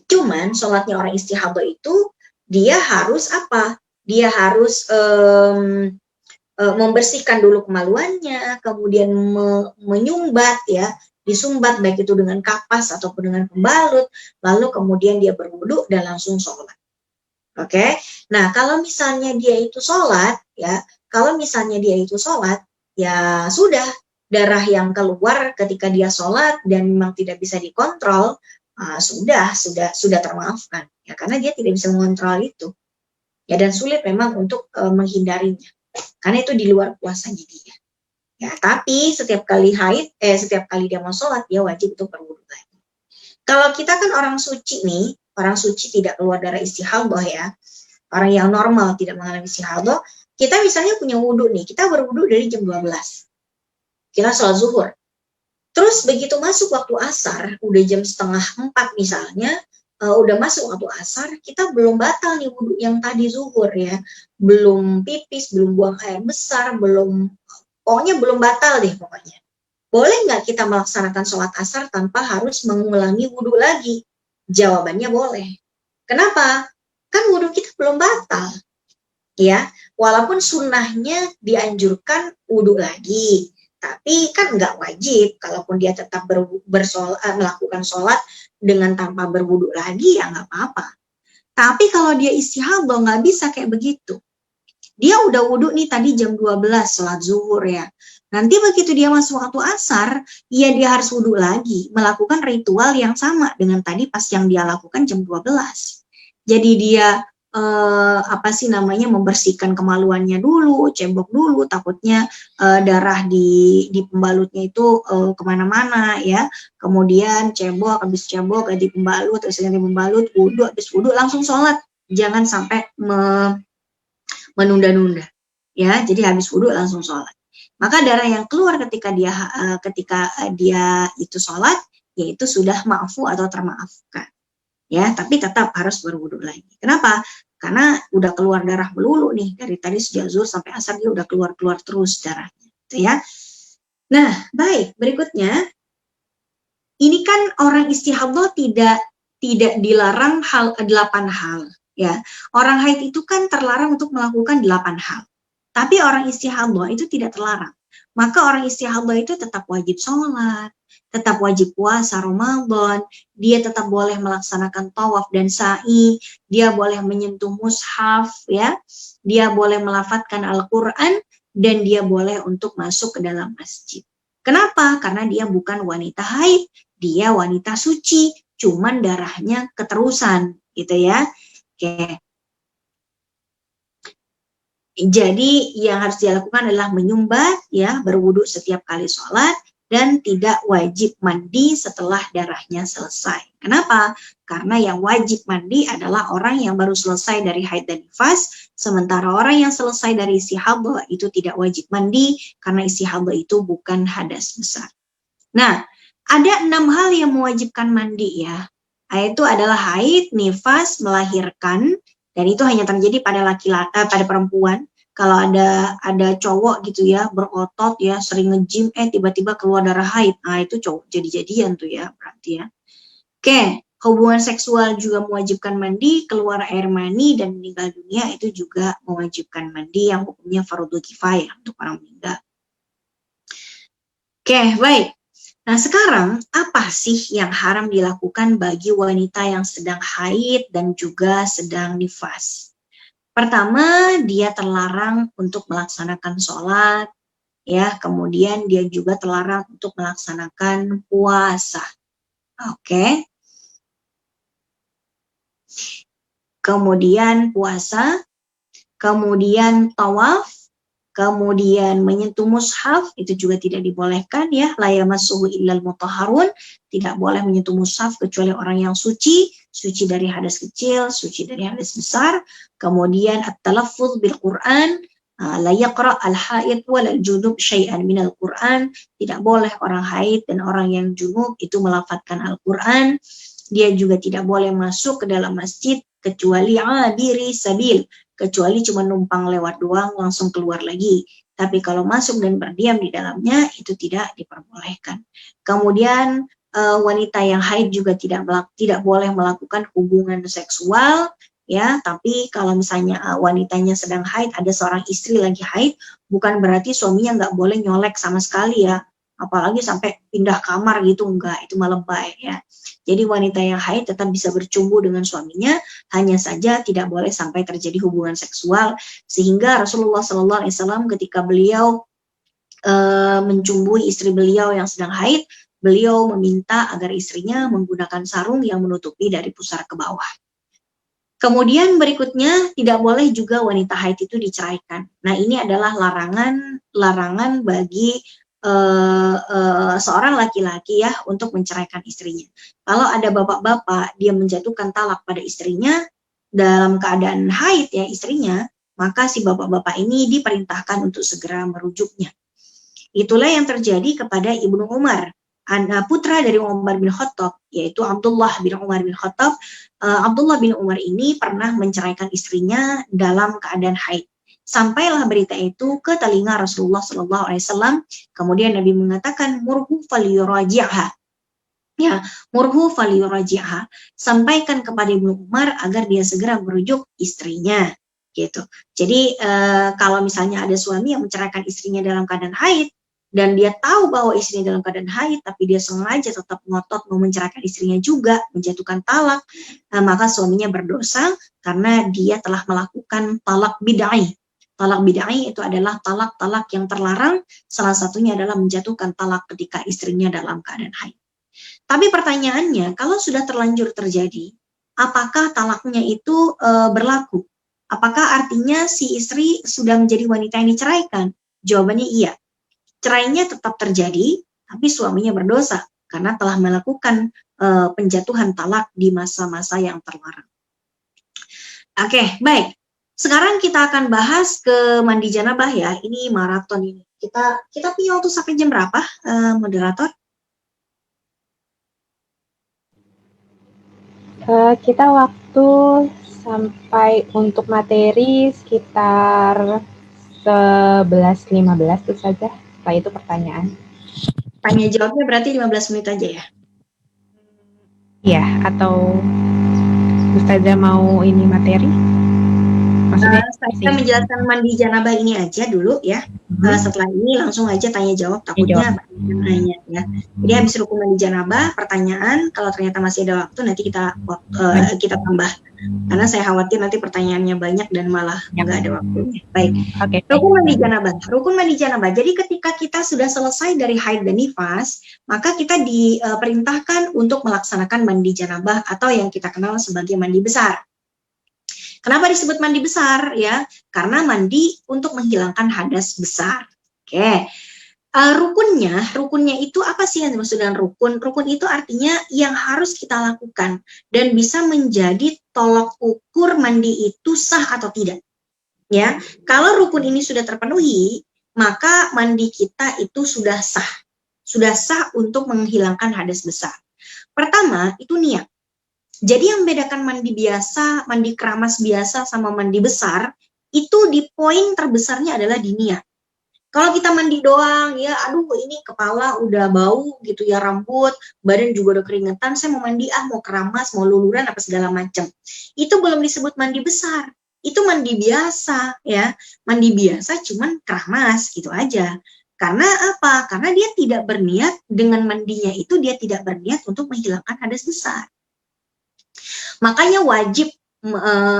Cuman sholatnya orang istihadah itu dia harus apa? Dia harus membersihkan dulu kemaluannya, kemudian menyumbat ya. Disumbat baik itu dengan kapas ataupun dengan pembalut, lalu kemudian dia berwudu dan langsung sholat. Oke, nah kalau misalnya dia itu sholat, ya, ya sudah darah yang keluar ketika dia sholat dan memang tidak bisa dikontrol, sudah termaafkan, ya karena dia tidak bisa mengontrol itu, ya dan sulit memang untuk menghindarinya, karena itu di luar kuasanya dia. Ya, tapi setiap kali setiap kali dia mau sholat, dia wajib untuk berwudu lagi. Kalau kita kan orang suci nih, orang suci tidak keluar darah istihadah ya, orang yang normal tidak mengalami istihadah, kita misalnya punya wudu nih, kita berwudu dari jam 12, kita sholat zuhur. Terus begitu masuk waktu asar, udah jam 3:30 misalnya, udah masuk waktu asar, kita belum batal nih wudu yang tadi zuhur ya, belum pipis, belum buang air besar, pokoknya belum batal deh pokoknya. Boleh nggak kita melaksanakan sholat asar tanpa harus mengulangi wudhu lagi? Jawabannya boleh. Kenapa? Kan wudhu kita belum batal. Ya, walaupun sunnahnya dianjurkan wudhu lagi, tapi kan nggak wajib. Kalaupun dia tetap melakukan sholat dengan tanpa berwudhu lagi, ya nggak apa-apa. Tapi kalau dia istihadah nggak bisa kayak begitu. Dia udah wudhu nih tadi jam 12 sholat zuhur ya. Nanti begitu dia masuk waktu asar, ya dia harus wudhu lagi, melakukan ritual yang sama dengan tadi pas yang dia lakukan jam 12. Jadi dia membersihkan kemaluannya dulu, cebok dulu, takutnya darah di pembalutnya itu kemana-mana ya. Kemudian cebok, habis cebok ganti pembalut, terus ganti pembalut, wudhu, habis wudhu langsung sholat. Jangan sampai menunda-nunda ya, jadi habis wudhu langsung sholat. Maka darah yang keluar ketika dia itu sholat, yaitu sudah ma'fu atau termaafkan ya, tapi tetap harus berwudhu lagi. Kenapa? Karena udah keluar darah melulu nih, dari tadi sejak zuhur sampai asar dia udah keluar terus darahnya gitu ya. Nah baik, berikutnya ini kan orang istihadah tidak dilarang 8 hal. Ya, orang haid itu kan terlarang untuk melakukan 8 hal. Tapi orang istihadah itu tidak terlarang. Maka orang istihadah itu tetap wajib sholat, tetap wajib puasa Ramadan, dia tetap boleh melaksanakan tawaf dan sa'i, dia boleh menyentuh mushaf, ya, dia boleh melafadzkan Al-Quran, dan dia boleh untuk masuk ke dalam masjid. Kenapa? Karena dia bukan wanita haid, dia wanita suci, cuman darahnya keterusan, gitu ya. Oke. Jadi yang harus dilakukan adalah menyumbat, ya, berwudu setiap kali sholat, dan tidak wajib mandi setelah darahnya selesai. Kenapa? Karena yang wajib mandi adalah orang yang baru selesai dari haid dan nifas, sementara orang yang selesai dari istihadah itu tidak wajib mandi karena istihadah itu bukan hadas besar. Nah, ada 6 hal yang mewajibkan mandi ya, yaitu adalah haid, nifas, melahirkan, dan itu hanya terjadi pada pada perempuan. Kalau ada cowok gitu ya, berotot ya, sering nge-gym, tiba-tiba keluar darah haid, nah itu cowok jadi-jadian tuh ya, berarti ya. Oke, hubungan seksual juga mewajibkan mandi, keluar air mani dan meninggal dunia itu juga mewajibkan mandi yang hukumnya fardhu kifayah untuk orang meninggal. Oke, baik. Nah sekarang apa sih yang haram dilakukan bagi wanita yang sedang haid dan juga sedang nifas? Pertama, dia terlarang untuk melaksanakan sholat, ya. Kemudian dia juga terlarang untuk melaksanakan puasa. Oke. Kemudian puasa, kemudian tawaf, kemudian menyentuh mushaf itu juga tidak dibolehkan ya, la yamassuhu illal mutahharun, tidak boleh menyentuh mushaf kecuali orang yang suci dari hadas kecil, suci dari hadas besar. Kemudian at-talaffuz bil Quran, la yaqra al-haid wal junub syai'an minal Quran, tidak boleh orang haid dan orang yang junub itu melafadzkan Al-Quran. Dia juga tidak boleh masuk ke dalam masjid kecuali abiri sabil, kecuali cuma numpang lewat doang langsung keluar lagi. Tapi kalau masuk dan berdiam di dalamnya itu tidak diperbolehkan. Kemudian wanita yang haid juga tidak boleh melakukan hubungan seksual ya. Tapi kalau misalnya wanitanya sedang haid, ada seorang istri lagi haid, bukan berarti suaminya nggak boleh nyolek sama sekali ya. Apalagi sampai pindah kamar gitu, enggak, itu malah lebay ya. Jadi wanita yang haid tetap bisa bercumbu dengan suaminya, hanya saja tidak boleh sampai terjadi hubungan seksual. Sehingga Rasulullah SAW ketika beliau mencumbui istri beliau yang sedang haid, beliau meminta agar istrinya menggunakan sarung yang menutupi dari pusar ke bawah. Kemudian berikutnya, tidak boleh juga wanita haid itu diceraikan. Nah ini adalah larangan bagi seorang laki-laki ya untuk menceraikan istrinya. Kalau ada bapak-bapak dia menjatuhkan talak pada istrinya dalam keadaan haid ya istrinya, maka si bapak-bapak ini diperintahkan untuk segera merujuknya. Itulah yang terjadi kepada Ibnu Umar, anak putra dari Umar bin Khattab, yaitu Abdullah bin Umar bin Khattab. Abdullah bin Umar ini pernah menceraikan istrinya dalam keadaan haid. Sampailah berita itu ke telinga Rasulullah SAW. Kemudian Nabi mengatakan murhu falyuraji'ha. Ya, murhu falyuraji'ha. Sampaikan kepada Ibnu Umar agar dia segera merujuk istrinya. Gitu. Jadi kalau misalnya ada suami yang menceraikan istrinya dalam keadaan haid dan dia tahu bahwa istrinya dalam keadaan haid, tapi dia sengaja tetap ngotot mau menceraikan istrinya juga, menjatuhkan talak, maka suaminya berdosa karena dia telah melakukan talak bid'ah. Talak bid'ah itu adalah talak-talak yang terlarang, salah satunya adalah menjatuhkan talak ketika istrinya dalam keadaan haid. Tapi pertanyaannya, kalau sudah terlanjur terjadi, apakah talaknya itu berlaku? Apakah artinya si istri sudah menjadi wanita yang diceraikan? Jawabannya iya. Cerainya tetap terjadi, tapi suaminya berdosa karena telah melakukan penjatuhan talak di masa-masa yang terlarang. Oke, baik. Sekarang kita akan bahas ke mandi janabah ya. Ini maraton ini. Kita punya waktu sampai jam berapa, moderator? Kita waktu sampai untuk materi sekitar 11.15 itu saja. Setelah itu pertanyaan. Tanya jawabnya berarti 15 menit aja ya? Iya, atau Ustazah mau ini materi? Maksudnya saya menjelaskan mandi janabah ini aja dulu ya. Setelah ini langsung aja tanya jawab, takutnya nanya ya. Jadi habis rukun mandi janabah, pertanyaan kalau ternyata masih ada waktu nanti kita tambah. Karena saya khawatir nanti pertanyaannya banyak dan malah nggak ada waktunya. Baik. Rukun mandi janabah. Rukun mandi janabah. Jadi ketika kita sudah selesai dari haid dan nifas, maka kita diperintahkan untuk melaksanakan mandi janabah atau yang kita kenal sebagai mandi besar. Kenapa disebut mandi besar ya? Karena mandi untuk menghilangkan hadas besar. Oke. Rukunnya itu apa sih yang dimaksud dengan rukun? Rukun itu artinya yang harus kita lakukan dan bisa menjadi tolok ukur mandi itu sah atau tidak. Ya, kalau rukun ini sudah terpenuhi, maka mandi kita itu sudah sah untuk menghilangkan hadas besar. Pertama itu niat. Jadi yang membedakan mandi biasa, mandi keramas biasa sama mandi besar itu di poin terbesarnya adalah di niat. Kalau kita mandi doang, ya aduh ini kepala udah bau gitu ya, rambut, badan juga udah keringetan, saya mau mandi mau keramas, mau luluran apa segala macam. Itu belum disebut mandi besar. Itu mandi biasa ya. Mandi biasa cuman keramas gitu aja. Karena apa? Karena dia tidak berniat dengan mandinya itu, dia tidak berniat untuk menghilangkan hadas besar. Makanya wajib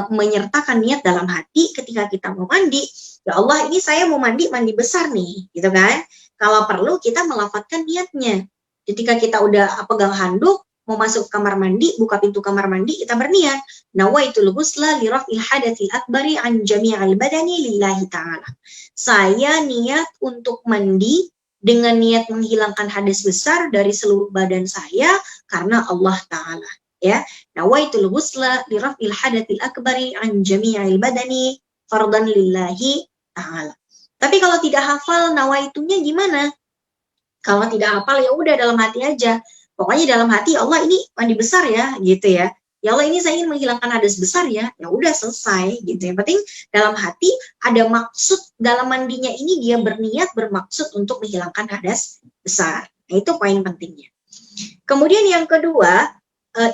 menyertakan niat dalam hati ketika kita mau mandi. Ya Allah, ini saya mau mandi besar nih, gitu kan? Kalau perlu kita melafadzkan niatnya. Ketika kita udah pegang handuk, mau masuk kamar mandi, buka pintu kamar mandi, kita berniat. Nawaitul ghusla li raf'il hadatil akbari an jami'al badani lillahi ta'ala. Saya niat untuk mandi dengan niat menghilangkan hadas besar dari seluruh badan saya karena Allah Ta'ala. Ya, nawaitul ghusla li raf'il hadatil akbari an jami'al badani fardan lillahi ta'ala. Tapi kalau tidak hafal nawaitunya gimana? Kalau tidak hafal ya udah dalam hati aja. Pokoknya dalam hati Allah ini mandi besar ya, gitu ya. Ya Allah ini saya ingin menghilangkan hadas besar ya. Ya udah selesai gitu. Yang penting dalam hati ada maksud dalam mandinya ini, dia berniat bermaksud untuk menghilangkan hadas besar. Nah, itu poin pentingnya. Kemudian yang kedua,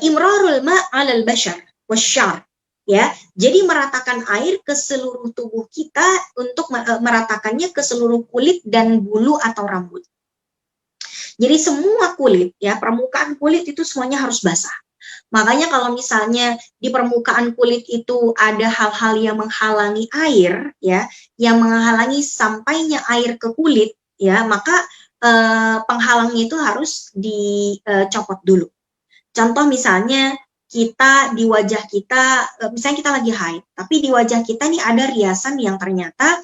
imrarul ma'alal bashar wasyar. Ya, jadi meratakan air ke seluruh tubuh kita untuk meratakannya ke seluruh kulit dan bulu atau rambut. Jadi semua kulit, ya permukaan kulit itu semuanya harus basah. Makanya kalau misalnya di permukaan kulit itu ada hal-hal yang menghalangi air, ya, yang menghalangi sampainya air ke kulit, ya, maka penghalangnya itu harus dicopot dulu. Contoh misalnya kita di wajah kita, misalnya kita lagi haid, tapi di wajah kita nih ada riasan yang ternyata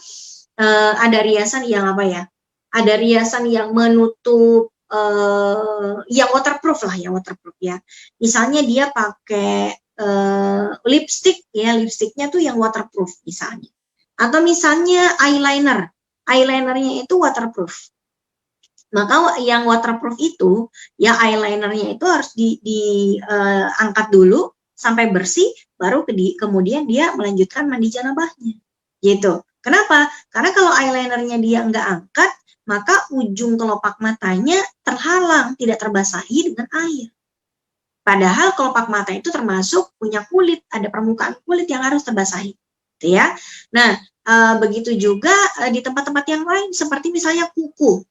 ada riasan yang apa ya? Ada riasan yang menutup, yang waterproof lah, yang waterproof ya. Misalnya dia pakai lipstick ya, lipsticknya tuh yang waterproof misalnya. Atau misalnya eyelinernya itu waterproof. Maka yang waterproof itu, ya eyelinernya itu harus diangkat dulu sampai bersih, baru kemudian dia melanjutkan mandi janabahnya. Gitu. Kenapa? Karena kalau eyelinernya dia nggak angkat, maka ujung kelopak matanya terhalang, tidak terbasahi dengan air. Padahal kelopak mata itu termasuk punya kulit, ada permukaan kulit yang harus terbasahi. Gitu ya. Nah, begitu juga di tempat-tempat yang lain, seperti misalnya kuku.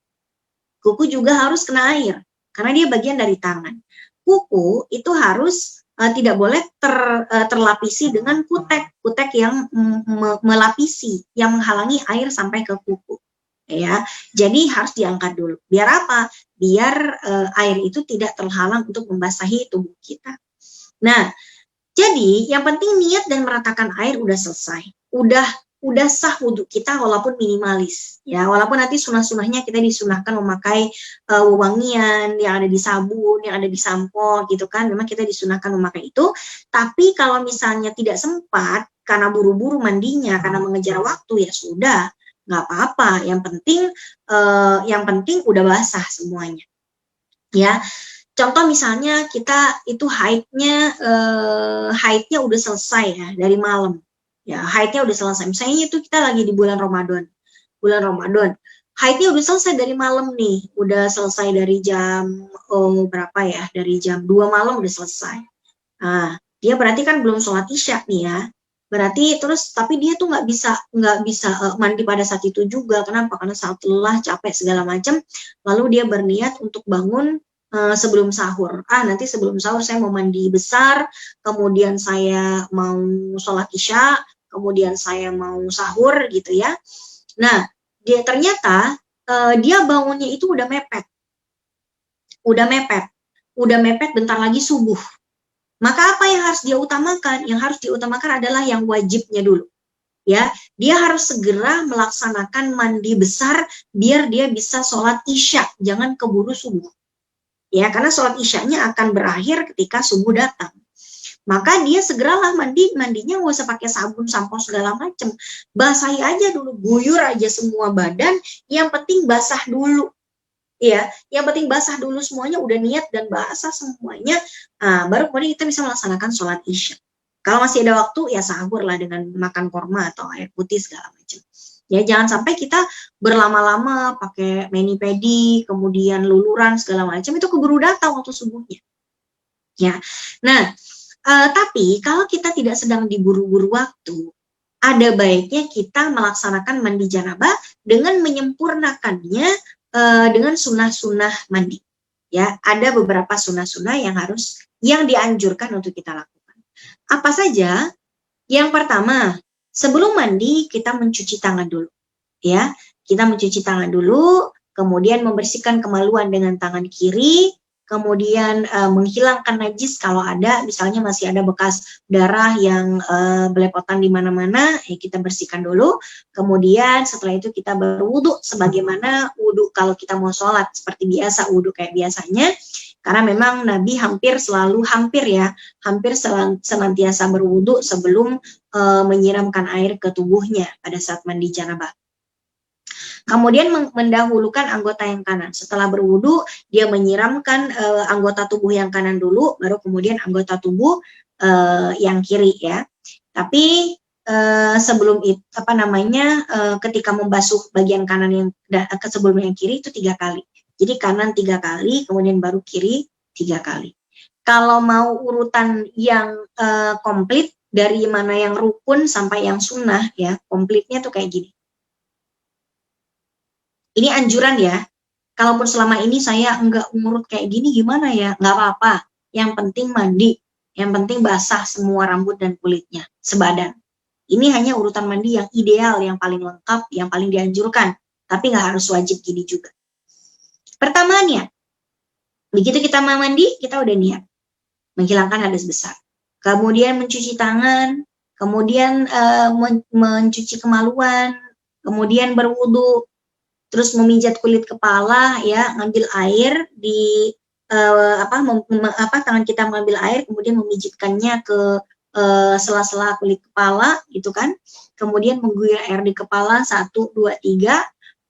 Kuku juga harus kena air, karena dia bagian dari tangan. Kuku itu harus tidak boleh terlapisi dengan kutek yang melapisi, yang menghalangi air sampai ke kuku. Ya, jadi harus diangkat dulu. Biar apa? Biar air itu tidak terhalang untuk membasahi tubuh kita. Nah, jadi yang penting niat dan meratakan air udah selesai. Udah sah wudhu kita walaupun minimalis ya, walaupun nanti sunah-sunahnya kita disunahkan memakai wewangian yang ada di sabun, yang ada di sampo gitu kan, memang kita disunahkan memakai itu. Tapi kalau misalnya tidak sempat karena buru-buru mandinya, karena mengejar waktu, ya sudah, nggak apa-apa. Yang penting udah basah semuanya ya. Contoh misalnya kita itu haidnya udah selesai ya dari malam. Ya, haidnya udah selesai. Misalnya itu kita lagi di bulan Ramadan. Haidnya udah selesai dari malam nih. Udah selesai dari jam berapa ya? Dari jam 2 malam udah selesai. Nah, dia berarti kan belum sholat isya nih ya. Berarti terus tapi dia tuh nggak bisa mandi pada saat itu juga. Kenapa? Karena saat lelah, capek segala macam. Lalu dia berniat untuk bangun sebelum sahur. Nanti sebelum sahur saya mau mandi besar, kemudian saya mau sholat isya, kemudian saya mau sahur gitu ya. Nah, dia ternyata dia bangunnya itu udah mepet bentar lagi subuh. Maka apa yang harus dia utamakan? Yang harus diutamakan adalah yang wajibnya dulu. ya, dia harus segera melaksanakan mandi besar biar dia bisa sholat isya, jangan keburu subuh. Ya, karena sholat isyanya akan berakhir ketika subuh datang. Maka dia segeralah mandinya nggak usah pakai sabun, sampo segala macem. Basahi aja dulu, guyur aja semua badan, yang penting basah dulu. Ya, yang penting basah dulu semuanya, udah niat dan basah semuanya, baru kemudian kita bisa melaksanakan sholat isya. Kalau masih ada waktu, ya sahur lah dengan makan korma atau air putih segala macam. Ya, jangan sampai kita berlama-lama pakai mani-pedi, kemudian luluran segala macam, itu keburu datang waktu subuhnya. Ya, nah, tapi kalau kita tidak sedang diburu-buru waktu, ada baiknya kita melaksanakan mandi janabah dengan menyempurnakannya dengan sunnah-sunnah mandi. Ya, ada beberapa sunnah-sunnah yang dianjurkan untuk kita lakukan. Apa saja? Yang pertama, sebelum mandi kita mencuci tangan dulu. Ya, kita mencuci tangan dulu, kemudian membersihkan kemaluan dengan tangan kiri, kemudian menghilangkan najis kalau ada, misalnya masih ada bekas darah yang belepotan di mana-mana, ya kita bersihkan dulu. Kemudian setelah itu kita berwudu sebagaimana wudu kalau kita mau sholat seperti biasa, wudu kayak biasanya. Karena memang Nabi hampir senantiasa berwudu sebelum menyiramkan air ke tubuhnya pada saat mandi janabah. Kemudian mendahulukan anggota yang kanan. Setelah berwudu, dia menyiramkan anggota tubuh yang kanan dulu, baru kemudian anggota tubuh yang kiri ya. Tapi sebelum itu ketika membasuh bagian kanan yang sebelum yang kiri itu 3 kali. Jadi kanan 3 kali, kemudian baru kiri 3 kali. Kalau mau urutan yang komplit dari mana yang rukun sampai yang sunnah ya, komplitnya tuh kayak gini. Ini anjuran ya. Kalaupun selama ini saya enggak ngurut kayak gini gimana ya? Enggak apa-apa. Yang penting mandi. Yang penting basah semua rambut dan kulitnya. Sebadan. Ini hanya urutan mandi yang ideal, yang paling lengkap, yang paling dianjurkan. Tapi nggak harus wajib gini juga. Pertama niat. Begitu kita mau mandi, kita udah niat. Menghilangkan hadas besar. Kemudian mencuci tangan. Kemudian mencuci kemaluan. Kemudian berwudu. Terus memijat kulit kepala ya, ngambil air di tangan kita mengambil air, kemudian memijitkannya ke sela-sela kulit kepala gitu kan. Kemudian mengguyur air di kepala 1, 2, 3.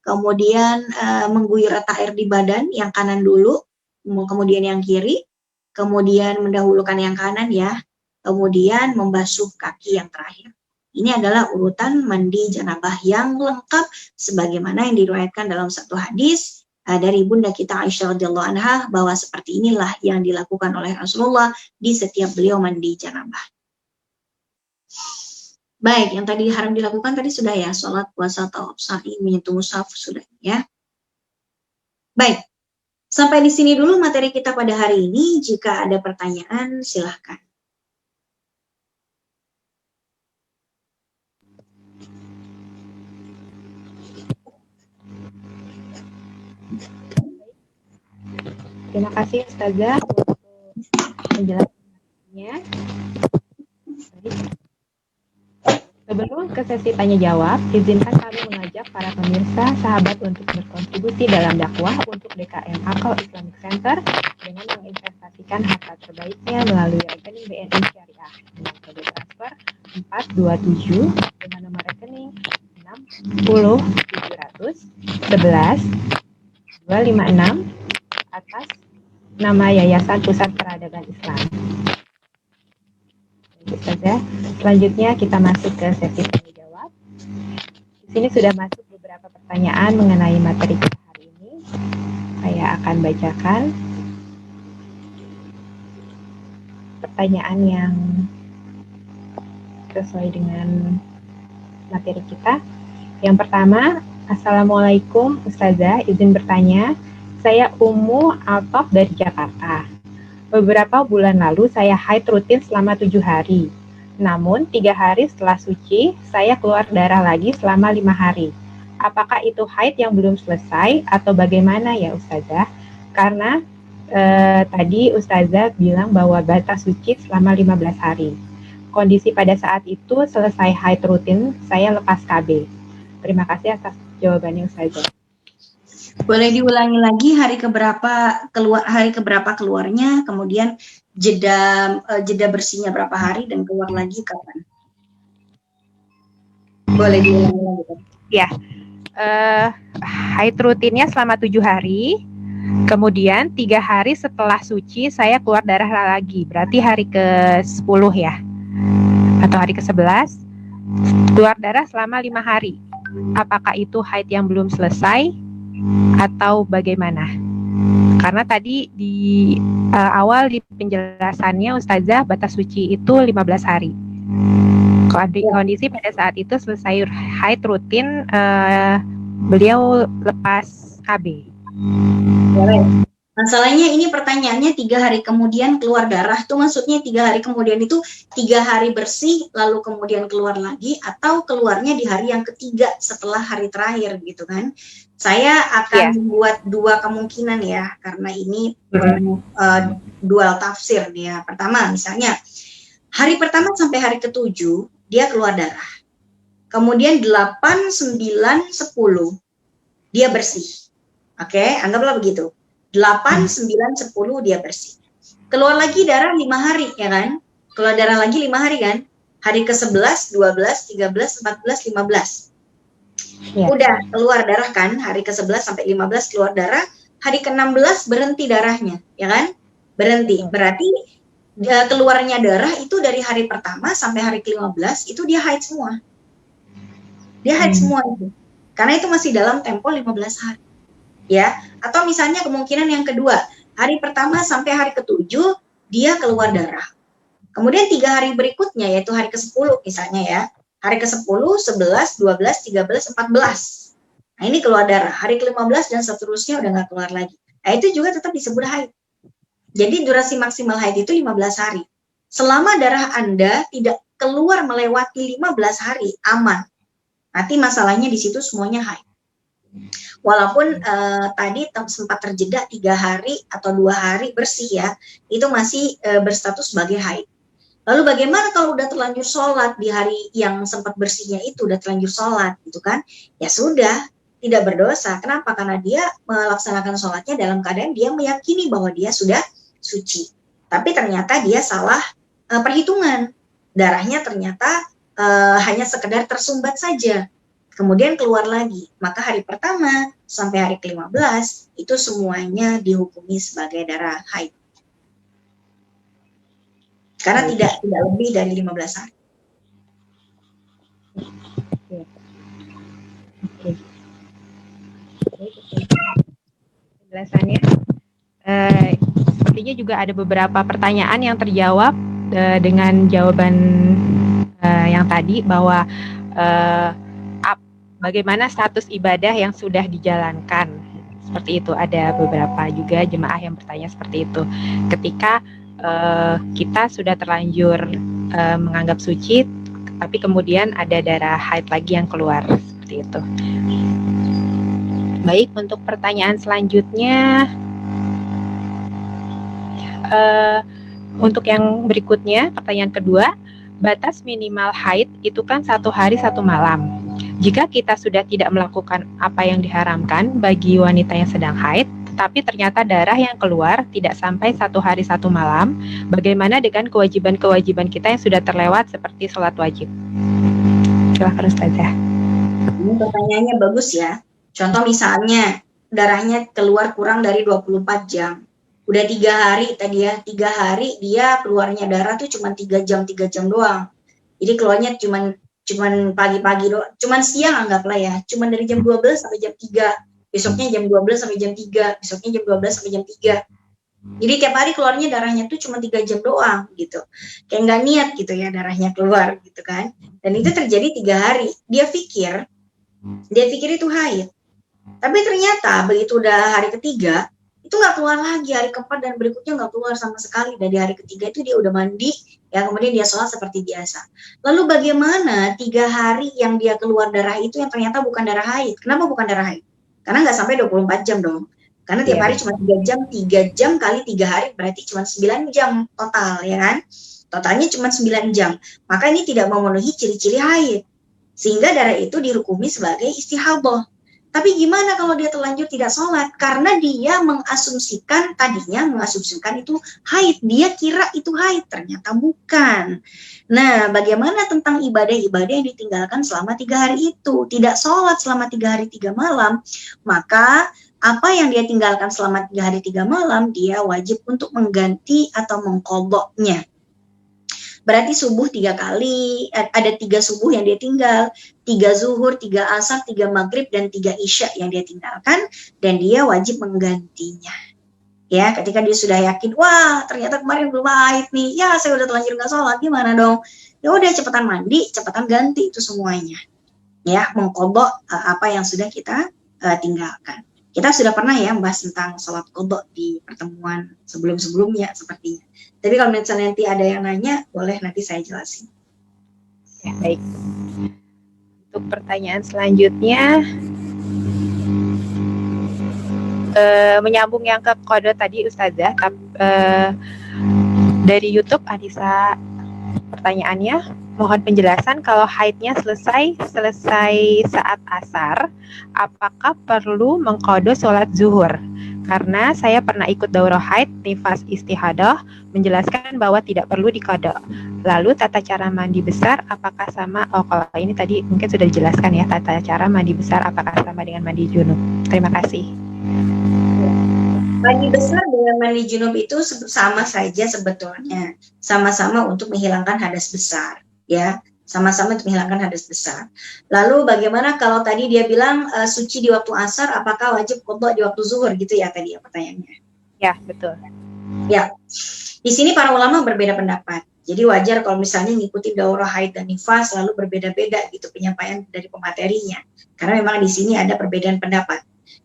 Kemudian mengguyur rata air di badan yang kanan dulu, kemudian yang kiri, kemudian mendahulukan yang kanan ya. Kemudian membasuh kaki yang terakhir. Ini adalah urutan mandi janabah yang lengkap sebagaimana yang diriwayatkan dalam satu hadis dari Bunda kita Aisyah radhiyallahu anha bahwa seperti inilah yang dilakukan oleh Rasulullah di setiap beliau mandi janabah. Baik, yang tadi haram dilakukan tadi sudah ya, sholat, puasa, tawaf sa'i, menyentuh mushaf sudah ya. Baik, sampai di sini dulu materi kita pada hari ini. Jika ada pertanyaan silahkan. Terima kasih Ustazah untuk penjelasannya. Sebelum ke sesi tanya jawab, izinkan kami mengajak para pemirsa sahabat untuk berkontribusi dalam dakwah untuk DKM Akal Islamic Center dengan menginvestasikan harta terbaiknya melalui rekening BNI Syariah dengan kode transfer 427 dengan nomor rekening 60 700 11 256 atas nama Yayasan Pusat Peradaban Islam. Ustazah, selanjutnya kita masuk ke sesi tanya jawab. Di sini sudah masuk beberapa pertanyaan mengenai materi kita hari ini. Saya akan bacakan pertanyaan yang sesuai dengan materi kita. Yang pertama, Assalamualaikum Ustazah, izin bertanya. Saya Ummu Altof dari Jakarta. Beberapa bulan lalu saya haid rutin selama 7 hari. Namun 3 hari setelah suci, saya keluar darah lagi selama 5 hari. Apakah itu haid yang belum selesai atau bagaimana ya Ustazah? Karena tadi Ustazah bilang bahwa batas suci selama 15 hari. kondisi pada saat itu selesai haid rutin, saya lepas KB. Terima kasih atas jawabannya Ustazah. Boleh diulangi lagi hari keberapa keluarnya, kemudian jeda bersihnya berapa hari dan keluar lagi kapan? Boleh diulangi lagi. Ya, haid rutinnya selama 7 hari. Kemudian 3 hari setelah suci saya keluar darah lagi. Berarti hari ke-10 ya. Atau hari ke-11 keluar darah selama 5 hari. Apakah itu haid yang belum selesai atau bagaimana? Karena tadi di awal di penjelasannya Ustazah batas suci itu 15 hari. Kondisi pada saat itu selesai haid rutin, beliau lepas KB. Boleh. Masalahnya ini pertanyaannya 3 hari kemudian keluar darah itu maksudnya 3 hari kemudian itu 3 hari bersih lalu kemudian keluar lagi atau keluarnya di hari yang ketiga setelah hari terakhir gitu kan. Saya akan membuat 2 kemungkinan ya karena ini dual tafsir dia. Pertama misalnya hari pertama sampai hari ke-7 dia keluar darah. Kemudian 8, 9, 10 dia bersih. Oke, anggaplah begitu. 8, 9, 10 dia bersih. Keluar lagi darah 5 hari, ya kan? Keluar darah lagi 5 hari kan? Hari ke-11, 12, 13, 14, 15. Ya. Udah keluar darah kan? Hari ke-11 sampai 15 keluar darah. Hari ke-16 berhenti darahnya, ya kan? Berhenti. Berarti keluarnya darah itu dari hari pertama sampai hari ke-15 itu dia haid semua. Dia haid semua itu. Karena itu masih dalam tempo 15 hari. Ya, atau misalnya kemungkinan yang kedua, hari pertama sampai hari ke-7 dia keluar darah. Kemudian 3 hari berikutnya yaitu hari ke-10 misalnya ya. Hari ke-10, 11, 12, 13, 14. Nah, ini keluar darah. Hari ke-15 dan seterusnya udah nggak keluar lagi. Nah, itu juga tetap disebut haid. Jadi durasi maksimal haid itu 15 hari. Selama darah Anda tidak keluar melewati 15 hari, aman. Nanti masalahnya di situ semuanya haid. Walaupun tadi sempat terjeda 3 hari atau 2 hari bersih ya, itu masih berstatus sebagai haid. Lalu bagaimana kalau udah terlanjur sholat di hari yang sempat bersihnya itu, udah terlanjur sholat gitu kan? Ya sudah, tidak berdosa. Kenapa? Karena dia melaksanakan sholatnya dalam keadaan dia meyakini bahwa dia sudah suci. Tapi ternyata dia salah perhitungan. Darahnya ternyata hanya sekedar tersumbat saja. Kemudian keluar lagi, maka hari pertama sampai hari ke-15 itu semuanya dihukumi sebagai darah haid. Karena tidak lebih dari 15 hari. Oke. Penjelasannya, sepertinya juga ada beberapa pertanyaan yang terjawab dengan jawaban yang tadi bahwa bagaimana status ibadah yang sudah dijalankan. Seperti itu, ada beberapa juga jemaah yang bertanya seperti itu. Ketika kita sudah terlanjur menganggap suci, tapi kemudian ada darah haid lagi yang keluar, seperti itu. Baik, untuk pertanyaan selanjutnya, untuk yang berikutnya, pertanyaan kedua, batas minimal haid itu kan 1 hari 1 malam. Jika kita sudah tidak melakukan apa yang diharamkan bagi wanita yang sedang haid, tetapi ternyata darah yang keluar tidak sampai 1 hari 1 malam, bagaimana dengan kewajiban-kewajiban kita yang sudah terlewat seperti sholat wajib? Silakan Ustazah. Ini pertanyaannya bagus ya. Contoh misalnya, darahnya keluar kurang dari 24 jam. Udah 3 hari tadi ya, 3 hari dia keluarnya darah tuh cuma 3 jam doang. Jadi keluarnya cuman pagi-pagi doang, cuman siang anggaplah ya, cuman dari jam 12 sampai jam 3, besoknya jam 12 sampai jam 3, besoknya jam 12 sampai jam 3. Jadi tiap hari keluarnya darahnya tuh cuma 3 jam doang gitu. Kayak nggak niat gitu ya darahnya keluar gitu kan. Dan itu terjadi 3 hari. Dia pikir itu haid. Tapi ternyata begitu udah hari ketiga, itu nggak keluar lagi, hari keempat dan berikutnya nggak keluar sama sekali. Dan di hari ketiga itu dia udah mandi, ya kemudian dia sholat seperti biasa. Lalu bagaimana 3 hari yang dia keluar darah itu yang ternyata bukan darah haid? Kenapa bukan darah haid? Karena nggak sampai 24 jam dong. Karena tiap hari cuma 3 jam kali 3 hari berarti cuma 9 jam total, ya kan? totalnya cuma 9 jam. Maka ini tidak memenuhi ciri-ciri haid. Sehingga darah itu dihukumi sebagai istihadah. Tapi gimana kalau dia terlanjur tidak sholat? Karena dia tadinya mengasumsikan itu haid. Dia kira itu haid, ternyata bukan. Nah, bagaimana tentang ibadah-ibadah yang ditinggalkan selama 3 hari itu? Tidak sholat selama 3 hari 3 malam, maka apa yang dia tinggalkan selama 3 hari 3 malam, dia wajib untuk mengganti atau mengqadha'nya. Berarti subuh 3 kali, ada 3 subuh yang dia tinggal, 3 zuhur, 3 asar, 3 maghrib, dan 3 isya yang dia tinggalkan, dan dia wajib menggantinya. Ya, ketika dia sudah yakin, wah ternyata kemarin belum haid nih, ya saya udah terlanjur nggak sholat, gimana dong? Ya udah cepetan mandi, cepetan ganti itu semuanya. Ya, mengqadha apa yang sudah kita tinggalkan. Kita sudah pernah ya membahas tentang sholat qadha di pertemuan sebelum-sebelumnya sepertinya. Tapi kalau misalnya nanti ada yang nanya, boleh nanti saya jelasin. Ya, baik. Untuk pertanyaan selanjutnya, menyambung yang ke kode tadi Ustazah, dari YouTube Anissa pertanyaannya, mohon penjelasan kalau haidnya selesai saat asar, apakah perlu mengqadha sholat zuhur? Karena saya pernah ikut daurah haid nifas istihadah menjelaskan bahwa tidak perlu diqadha. Lalu tata cara mandi besar apakah sama? Oh, kalau ini tadi mungkin sudah dijelaskan ya, tata cara mandi besar apakah sama dengan mandi junub? Terima kasih. Mandi besar dengan mandi junub itu sama saja sebetulnya, sama-sama untuk menghilangkan hadas besar, ya, sama-sama untuk menghilangkan hadas besar. Lalu bagaimana kalau tadi dia bilang suci di waktu asar, apakah wajib qadha di waktu zuhur gitu ya tadi ya pertanyaannya? Ya, betul. Ya, di sini para ulama berbeda pendapat. Jadi wajar kalau misalnya ngikuti daurah haid dan nifas lalu berbeda-beda gitu penyampaian dari pematerinya, karena memang di sini ada perbedaan pendapat.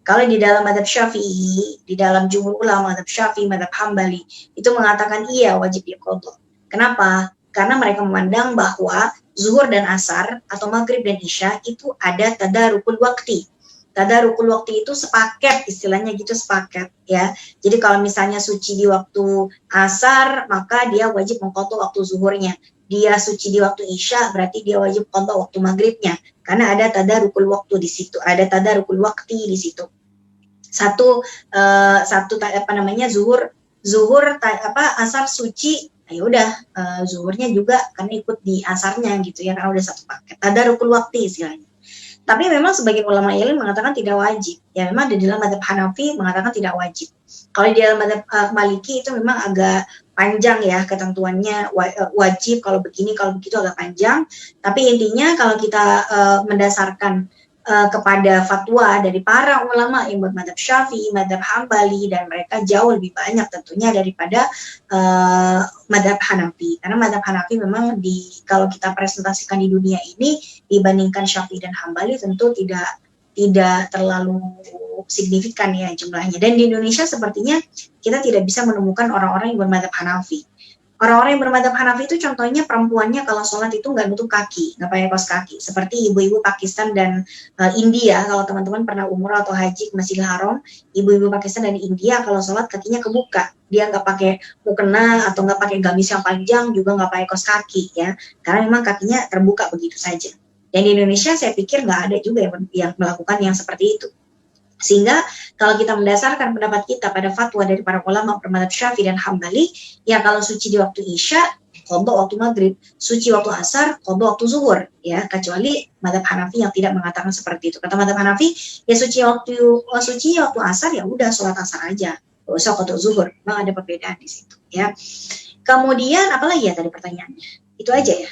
Kalau di dalam mazhab Syafi'i, di dalam jumhur ulama mazhab Syafi'i, mazhab Hambali, itu mengatakan iya wajib diqadha. Kenapa? Karena mereka memandang bahwa zuhur dan asar atau maghrib dan isya itu ada tadarukul waqti. Tadarukul waqti itu sepaket, istilahnya gitu, sepaket ya. Jadi kalau misalnya suci di waktu asar, maka dia wajib mengqadha waktu zuhurnya. Dia suci di waktu isya, berarti dia wajib qadha waktu maghribnya. Karena ada tadarukul waktu di situ, ada tadarukul waqti di situ. Satu asar suci, ya udah zuhurnya juga karena ikut di asarnya gitu ya, karena udah satu paket. Tadarukul waqti istilahnya. Tapi memang sebagian ulama ilmu mengatakan tidak wajib. Ya memang di dalam mazhab Hanafi mengatakan tidak wajib. Kalau di dalam mazhab Maliki itu memang agak panjang ya ketentuannya, wajib kalau begini kalau begitu agak panjang. Tapi intinya kalau kita mendasarkan kepada fatwa dari para ulama yang bermadzhab Syafi'i, madzhab Hambali, dan mereka jauh lebih banyak tentunya daripada madzhab Hanafi. Karena madzhab Hanafi memang kalau kita presentasikan di dunia ini dibandingkan Syafi'i dan Hambali tentu tidak terlalu signifikan ya jumlahnya. Dan di Indonesia sepertinya kita tidak bisa menemukan orang-orang yang bermadzhab Hanafi. Orang-orang yang bermadzhab Hanafi itu contohnya perempuannya kalau sholat itu nggak nutup kaki, nggak pakai kaos kaki. Seperti ibu-ibu Pakistan dan India, kalau teman-teman pernah umrah atau haji ke Masjidil Haram, ibu-ibu Pakistan dan India kalau sholat kakinya kebuka. Dia nggak pakai mukena atau nggak pakai gamis yang panjang, juga nggak pakai kaos kaki ya, karena memang kakinya terbuka begitu saja. Dan di Indonesia saya pikir nggak ada juga yang melakukan yang seperti itu. Sehingga kalau kita mendasarkan pendapat kita pada fatwa dari para ulama bermadzhab Syafi'i dan Hambali, ya kalau suci di waktu isya, qadha waktu maghrib, suci waktu asar, qadha waktu zuhur, ya kecuali madzhab Hanafi yang tidak mengatakan seperti itu. Kata madzhab Hanafi, ya suci waktu asar ya udah sholat asar aja, nggak usah qadha zuhur. Memang ada perbedaan di situ, ya. Kemudian apalagi ya tadi pertanyaannya? Itu aja ya.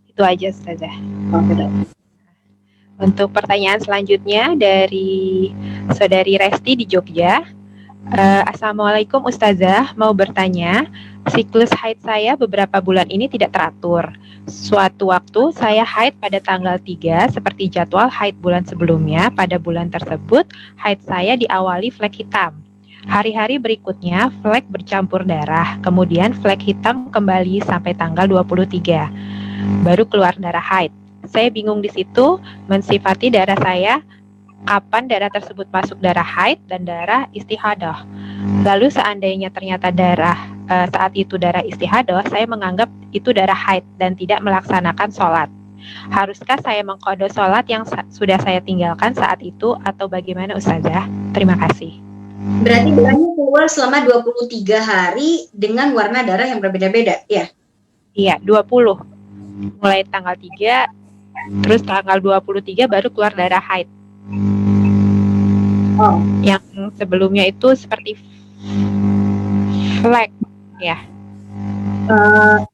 Itu aja Ustazah. Untuk pertanyaan selanjutnya dari Saudari Resti di Jogja. Assalamualaikum Ustazah, mau bertanya, siklus haid saya beberapa bulan ini tidak teratur. Suatu waktu saya haid pada tanggal 3 seperti jadwal haid bulan sebelumnya. Pada bulan tersebut, haid saya diawali flek hitam. Hari-hari berikutnya flek bercampur darah, kemudian flek hitam kembali sampai tanggal 23. Baru keluar darah haid. Saya bingung di situ mensifati darah saya, kapan darah tersebut masuk darah haid dan darah istihadah. Lalu seandainya ternyata saat itu darah istihadah, saya menganggap itu darah haid dan tidak melaksanakan sholat. Haruskah saya mengqadha sholat yang sudah saya tinggalkan saat itu atau bagaimana Ustazah? Terima kasih. Berarti darahnya keluar selama 23 hari dengan warna darah yang berbeda-beda, ya? Iya, 20. Mulai tanggal 3, terus tanggal 23 baru keluar darah haid. Oh. Yang sebelumnya itu seperti flek, ya.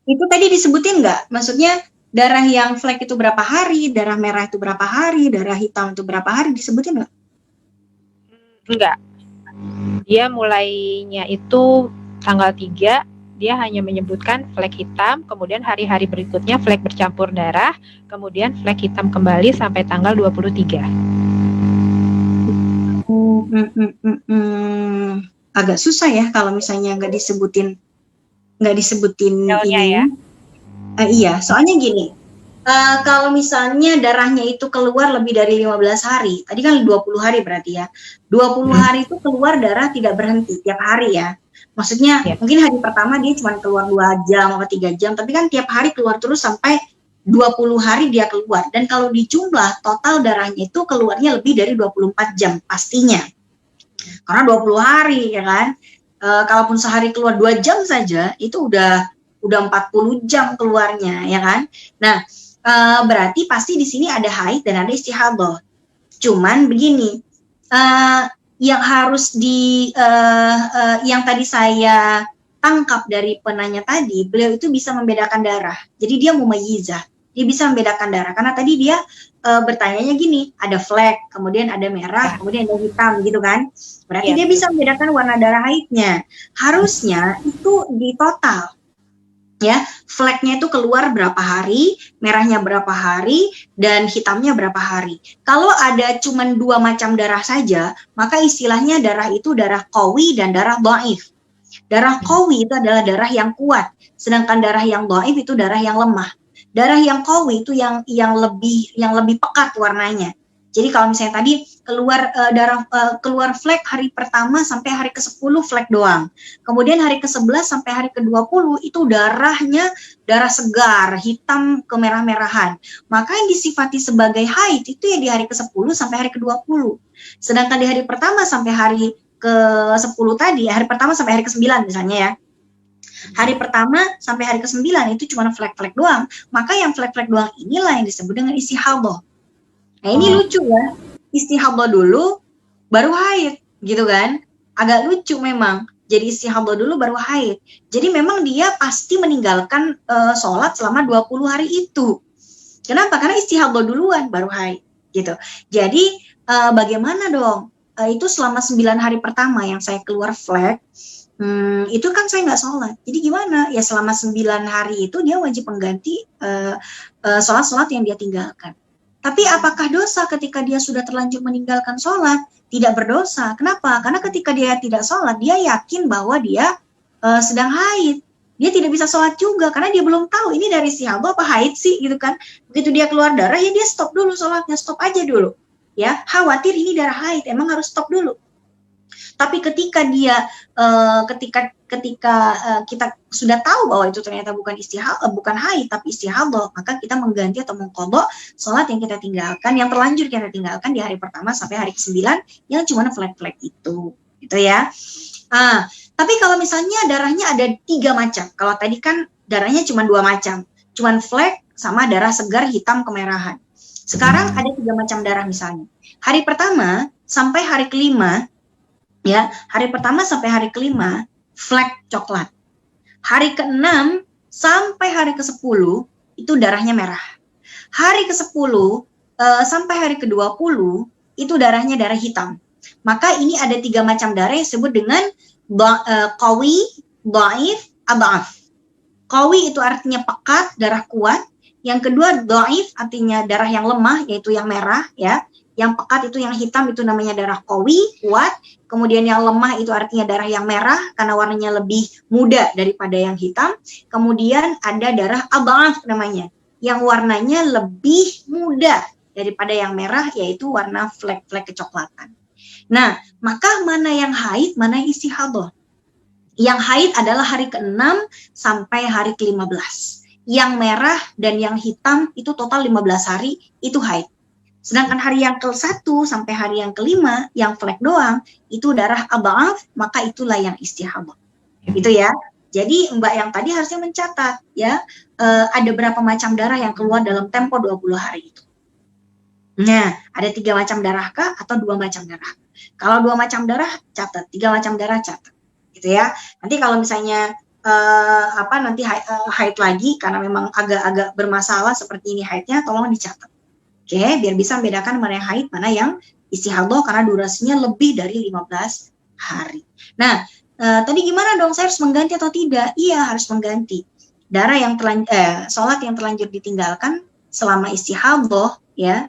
Itu tadi disebutin nggak? Maksudnya darah yang flek itu berapa hari, darah merah itu berapa hari, darah hitam itu berapa hari, disebutin nggak? Enggak. Dia mulainya itu tanggal 3, dia hanya menyebutkan flek hitam, kemudian hari-hari berikutnya flek bercampur darah, kemudian flek hitam kembali sampai tanggal 23. Agak susah ya kalau misalnya nggak disebutin Selnya, ini. ya? Iya, soalnya gini, kalau misalnya darahnya itu keluar lebih dari 15 hari, tadi kan 20 hari berarti ya, 20 hari itu keluar darah tidak berhenti tiap hari ya. Maksudnya mungkin hari pertama dia cuma keluar 2 jam atau 3 jam, tapi kan tiap hari keluar terus sampai 20 hari dia keluar. Dan kalau dijumlah total darahnya itu keluarnya lebih dari 24 jam pastinya. Karena 20 hari ya kan. Kalaupun sehari keluar 2 jam saja itu udah 40 jam keluarnya ya kan. Nah, berarti pasti di sini ada haid dan ada istihadah. Cuman begini, yang harus yang tadi saya tangkap dari penanya tadi, beliau itu bisa membedakan darah. Jadi dia mumayyizah, dia bisa membedakan darah. Karena tadi dia bertanyanya gini, ada flek, kemudian ada merah, kemudian ada hitam gitu kan. Berarti dia bisa membedakan warna darah haidnya. Harusnya itu di total. Ya, fleknya itu keluar berapa hari, merahnya berapa hari, dan hitamnya berapa hari. Kalau ada cuma 2 macam darah saja, maka istilahnya darah itu darah qawi dan darah dhaif. Darah qawi itu adalah darah yang kuat, sedangkan darah yang dhaif itu darah yang lemah. Darah yang qawi itu yang lebih pekat warnanya. Jadi kalau misalnya tadi keluar keluar flek hari pertama sampai hari ke-10 flek doang. Kemudian hari ke-11 sampai hari ke-20 itu darahnya darah segar, hitam kemerah-merahan. Maka yang disifati sebagai haid itu ya di hari ke-10 sampai hari ke-20. Sedangkan di hari pertama sampai hari ke-10 tadi, hari pertama sampai hari ke-9 misalnya ya. Hari pertama sampai hari ke-9 itu cuma flek-flek doang. Maka yang flek-flek doang inilah yang disebut dengan istihadah. Nah ini lucu ya, istihadah dulu baru haid gitu kan, agak lucu memang. Jadi istihadah dulu baru haid. Jadi memang dia pasti meninggalkan sholat selama 20 hari itu. Kenapa? Karena istihadah duluan baru haid gitu. Jadi bagaimana dong? Itu selama 9 hari pertama yang saya keluar flek, itu kan saya nggak sholat. Jadi gimana? Ya selama 9 hari itu dia wajib mengganti sholat-sholat yang dia tinggalkan. Tapi apakah dosa ketika dia sudah terlanjur meninggalkan sholat? Tidak berdosa. Kenapa? Karena ketika dia tidak sholat, dia yakin bahwa dia sedang haid. Dia tidak bisa sholat juga, karena dia belum tahu ini dari istihadah apa haid sih, gitu kan. Begitu dia keluar darah, ya dia stop dulu sholatnya, stop aja dulu. Ya, khawatir ini darah haid, emang harus stop dulu. Tapi ketika dia kita sudah tahu bahwa itu ternyata bukan haid tapi istihadah, maka kita mengganti atau mengqadha sholat yang kita tinggalkan, yang terlanjur kita tinggalkan di hari pertama sampai hari ke-9 yang cuma flek-flek itu, gitu ya. Tapi kalau misalnya darahnya ada 3 macam, kalau tadi kan darahnya cuma 2 macam, cuma flek sama darah segar hitam kemerahan. Sekarang ada 3 macam darah misalnya. Hari pertama sampai hari ke-5, ya, hari pertama sampai hari ke-5 flek coklat. Hari ke-6 sampai hari ke-10 itu darahnya merah. Hari ke-10 sampai hari ke-20 itu darahnya darah hitam. Maka ini ada 3 macam darah yang disebut dengan qawi, dhaif, adhaf. Qawi itu artinya pekat, darah kuat. Yang kedua dhaif artinya darah yang lemah, yaitu yang merah ya. Yang pekat itu yang hitam, itu namanya darah qawi, kuat. Kemudian yang lemah itu artinya darah yang merah karena warnanya lebih muda daripada yang hitam. Kemudian ada darah adhaf namanya, yang warnanya lebih muda daripada yang merah, yaitu warna flek-flek kecoklatan. Nah, maka mana yang haid, mana yang istihadah? Yang haid adalah hari ke-6 sampai hari ke-15. yang merah dan yang hitam itu total 15 hari, itu haid. Sedangkan hari yang ke-1 sampai hari yang ke-5, yang flek doang, itu darah adhaf, maka itulah yang istihadah. Gitu ya. Jadi Mbak yang tadi harusnya mencatat ya, ada berapa macam darah yang keluar dalam tempo 20 hari itu. Nah, ada 3 macam darah kah atau 2 macam darah? Kalau 2 macam darah, catat. 3 macam darah, catat. Gitu ya. Nanti kalau misalnya nanti haid lagi karena memang agak-agak bermasalah seperti ini haidnya, tolong dicatat. Oke, biar bisa membedakan mana yang haid, mana yang istihadah karena durasinya lebih dari 15 hari. Nah, tadi gimana dong, saya harus mengganti atau tidak? Iya, harus mengganti. Sholat yang terlanjur ditinggalkan selama istihadah ya,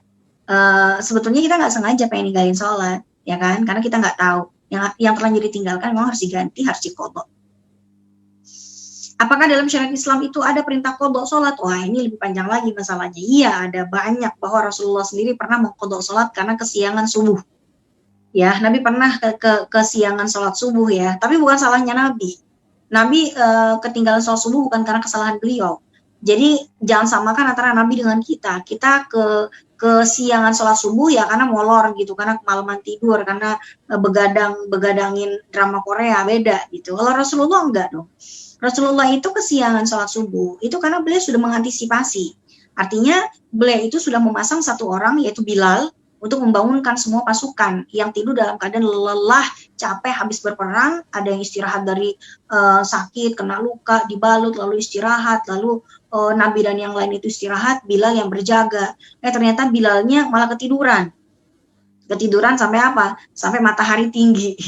sebetulnya kita nggak sengaja pengen ninggalin sholat, ya kan? Karena kita nggak tahu. Yang terlanjur ditinggalkan memang harus diganti, harus diqadha. Apakah dalam syariat Islam itu ada perintah qadha sholat? Wah, ini lebih panjang lagi masalahnya. Iya, ada banyak, bahwa Rasulullah sendiri pernah mengqadha sholat karena kesiangan subuh. Ya, Nabi pernah kesiangan sholat subuh ya, tapi bukan salahnya Nabi. Nabi ketinggalan sholat subuh bukan karena kesalahan beliau. Jadi jangan samakan antara Nabi dengan kita. Kita kesiangan sholat subuh ya karena molor gitu, karena kemalaman tidur, karena begadangin drama Korea, beda gitu. Kalau Rasulullah enggak dong. Rasulullah itu kesiangan sholat subuh, itu karena beliau sudah mengantisipasi. Artinya beliau itu sudah memasang satu orang, yaitu Bilal, untuk membangunkan semua pasukan yang tidur dalam keadaan lelah, capek, habis berperang, ada yang istirahat dari sakit, kena luka, dibalut, lalu istirahat, lalu Nabi dan yang lain itu istirahat, Bilal yang berjaga. Ternyata Bilalnya malah ketiduran sampai apa? Sampai matahari tinggi.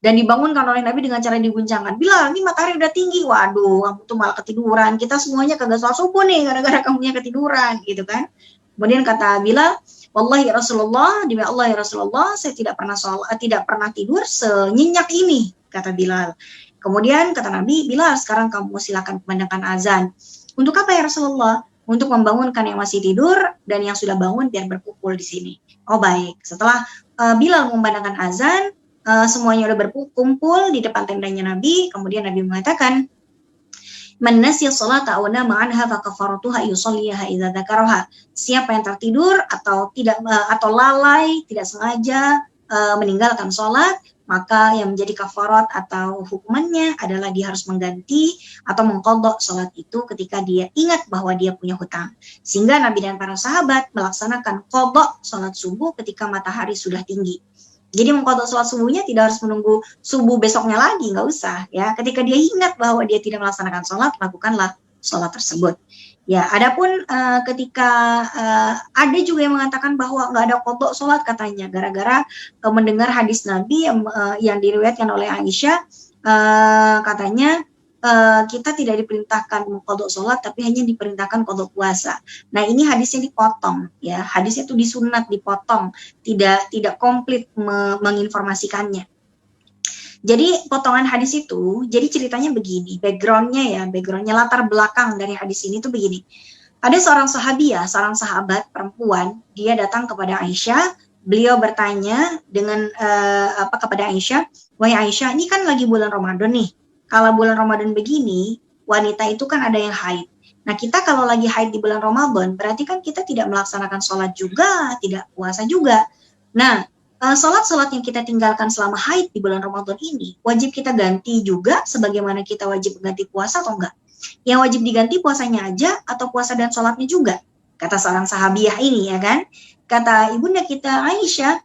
Dan dibangunkan oleh Nabi dengan cara diguncangkan. Bilal, ini matahari udah tinggi. Waduh, kamu tuh malah ketiduran. Kita semuanya kagak sholat subuh nih, gara-gara kamunya ketiduran, gitu kan. Kemudian kata Bilal, wallahi ya Rasulullah, demi Allah ya Rasulullah, saya tidak pernah tidur senyenyak ini, kata Bilal. Kemudian kata Nabi, Bilal, sekarang kamu silakan kumandangkan azan. Untuk apa ya Rasulullah? Untuk membangunkan yang masih tidur dan yang sudah bangun biar berkumpul di sini. Oh baik, setelah Bilal memandangkan azan, semuanya udah berkumpul di depan tendanya Nabi. Kemudian Nabi mengatakan, man nasiya sholata aw nama anha fa kafaratuha yusalliha idza dzakaraha. Siapa yang tertidur atau tidak atau lalai, tidak sengaja meninggalkan sholat, maka yang menjadi kafarat atau hukumannya adalah dia harus mengganti atau mengqadha sholat itu ketika dia ingat bahwa dia punya hutang. Sehingga Nabi dan para sahabat melaksanakan qadha sholat subuh ketika matahari sudah tinggi. Jadi mengqadha sholat subuhnya tidak harus menunggu subuh besoknya lagi, nggak usah ya. Ketika dia ingat bahwa dia tidak melaksanakan sholat, lakukanlah sholat tersebut. Ya, adapun ketika ada juga yang mengatakan bahwa nggak ada qadha sholat katanya, gara-gara mendengar hadis Nabi yang diriwayatkan oleh Aisyah, katanya kita tidak diperintahkan qadha sholat, tapi hanya diperintahkan qadha puasa. Nah, ini hadisnya dipotong, ya, hadisnya itu disunat, dipotong, tidak komplit menginformasikannya. Jadi potongan hadis itu, jadi ceritanya begini, backgroundnya latar belakang dari hadis ini tuh begini. Ada seorang sahabiah, seorang sahabat perempuan, dia datang kepada Aisyah, beliau bertanya dengan kepada Aisyah, wahai Aisyah, ini kan lagi bulan Ramadan nih. Kalau bulan Ramadan begini, wanita itu kan ada yang haid. Nah, kita kalau lagi haid di bulan Ramadan, berarti kan kita tidak melaksanakan sholat juga, tidak puasa juga. Nah, sholat-sholat yang kita tinggalkan selama haid di bulan Ramadan ini, wajib kita ganti juga sebagaimana kita wajib mengganti puasa atau enggak? Yang wajib diganti puasanya aja atau puasa dan sholatnya juga? Kata seorang sahabiah ini, ya kan? Kata ibunda kita Aisyah,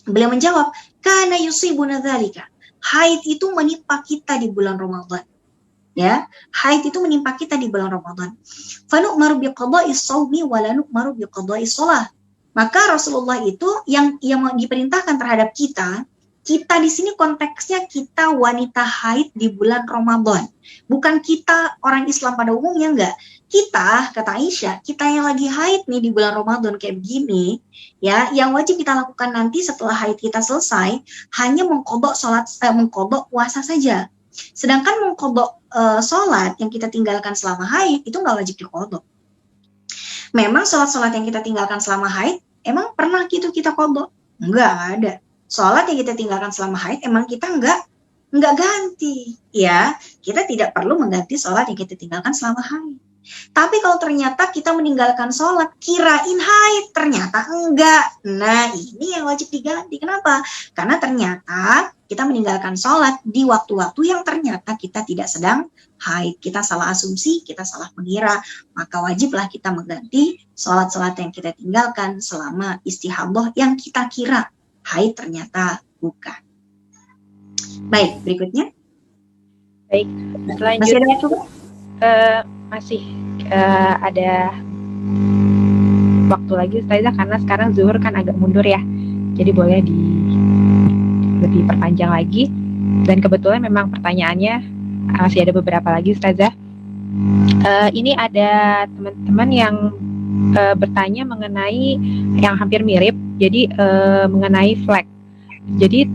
beliau menjawab, kana yusibuna dzalika. Haid itu menimpa kita di bulan Ramadan. Ya, haid itu menimpa kita di bulan Ramadan. Fa nu'maru biqada'is shaumi wa la nu'maru biqada'is shalah. Maka Rasulullah itu yang diperintahkan terhadap kita di sini konteksnya kita wanita haid di bulan Ramadan. Bukan kita orang Islam pada umumnya, enggak. Kita, kata Aisyah, kita yang lagi haid nih di bulan Ramadan kayak begini, ya, yang wajib kita lakukan nanti setelah haid kita selesai hanya mengqadha puasa saja. Sedangkan mengqadha sholat yang kita tinggalkan selama haid itu enggak wajib diqadha. Memang sholat-sholat yang kita tinggalkan selama haid emang pernah gitu kita qadha? Enggak ada. Sholat yang kita tinggalkan selama haid emang kita enggak ganti. Ya, kita tidak perlu mengganti sholat yang kita tinggalkan selama haid. Tapi kalau ternyata kita meninggalkan sholat, kirain haid, ternyata enggak. Nah, ini yang wajib diganti. Kenapa? Karena ternyata kita meninggalkan sholat di waktu-waktu yang ternyata kita tidak sedang haid. Kita salah asumsi, kita salah mengira. Maka wajiblah kita mengganti sholat-sholat yang kita tinggalkan selama istihadah yang kita kira haid, ternyata bukan. Baik, berikutnya. Baik, Masih selanjutnya ada yang coba? masih ada waktu lagi Ustazah, karena sekarang zuhur kan agak mundur ya, jadi boleh lebih perpanjang lagi. Dan kebetulan memang pertanyaannya masih ada beberapa lagi Ustazah. Ini ada teman-teman yang bertanya mengenai yang hampir mirip, jadi mengenai flek. Jadi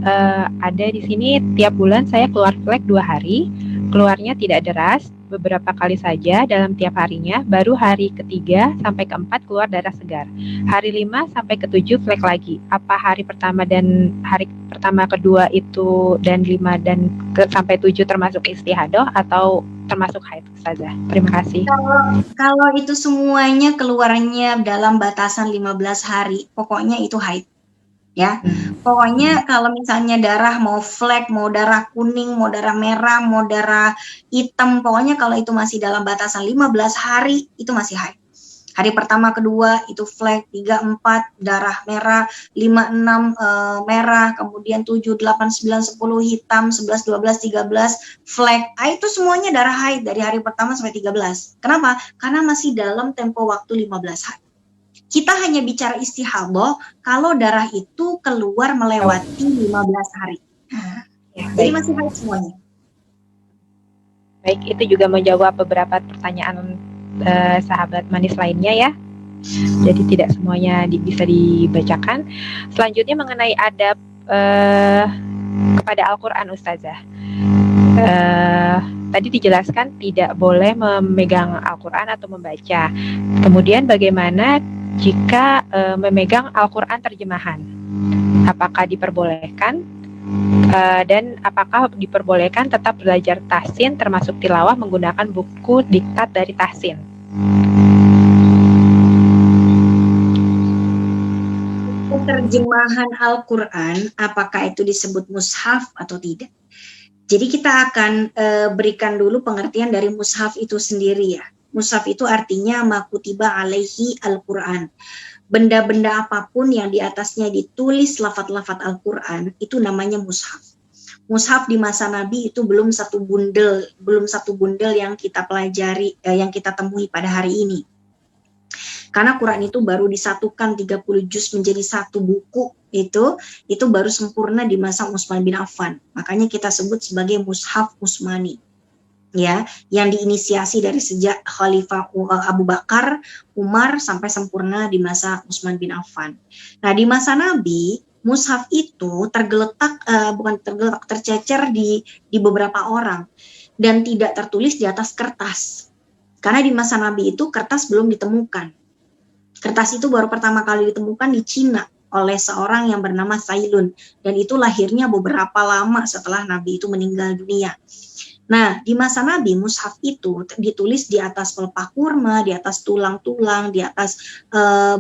ada di sini tiap bulan saya keluar flek 2 hari, keluarnya tidak deras, beberapa kali saja dalam tiap harinya, baru hari ketiga sampai keempat keluar darah segar. Hari 5 sampai ke-7 flek lagi. Apa hari pertama dan hari pertama kedua itu dan 5 dan sampai 7 termasuk istihadah atau termasuk haid Ustazah? Terima kasih. Kalau itu semuanya keluarnya dalam batasan 15 hari, pokoknya itu haid. Ya, pokoknya kalau misalnya darah mau flek, mau darah kuning, mau darah merah, mau darah hitam, pokoknya kalau itu masih dalam batasan 15 hari, itu masih haid. Hari pertama, kedua, itu flek, 3, 4, darah merah, 5, 6, merah, kemudian 7, 8, 9, 10, hitam, 11, 12, 13, flek. Itu semuanya darah haid dari hari pertama sampai 13. Kenapa? Karena masih dalam tempo waktu 15 hari. Kita hanya bicara istihadah kalau darah itu keluar melewati 15 hari. Jadi masih haid semuanya. Baik, itu juga menjawab beberapa pertanyaan sahabat manis lainnya ya. Jadi tidak semuanya bisa dibacakan. Selanjutnya mengenai adab kepada Al-Quran Ustazah. Tadi dijelaskan tidak boleh memegang Al-Quran atau membaca. Kemudian bagaimana jika memegang Al-Quran terjemahan? Apakah diperbolehkan? Dan apakah diperbolehkan tetap belajar tahsin termasuk tilawah menggunakan buku diktat dari tahsin? Terjemahan Al-Quran, apakah itu disebut mushaf atau tidak? Jadi kita akan berikan dulu pengertian dari mushaf itu sendiri ya. Mushaf itu artinya makutiba alaihi Al-Quran. Benda-benda apapun yang di atasnya ditulis lafaz-lafaz Al-Quran, itu namanya mushaf. Mushaf di masa Nabi itu belum satu bundel yang kita pelajari, yang kita temui pada hari ini. Karena Quran itu baru disatukan 30 juz menjadi satu buku, itu baru sempurna di masa Utsman bin Affan. Makanya kita sebut sebagai mushaf Utsmani. Ya, yang diinisiasi dari sejak Khalifah Abu Bakar, Umar sampai sempurna di masa Utsman bin Affan. Nah, di masa Nabi, mushaf itu tercecer di beberapa orang dan tidak tertulis di atas kertas. Karena di masa Nabi itu kertas belum ditemukan. Kertas itu baru pertama kali ditemukan di Cina oleh seorang yang bernama Sailun, dan itu lahirnya beberapa lama setelah Nabi itu meninggal dunia. Nah, di masa Nabi, mushaf itu ditulis di atas pelepah kurma, di atas tulang-tulang, di atas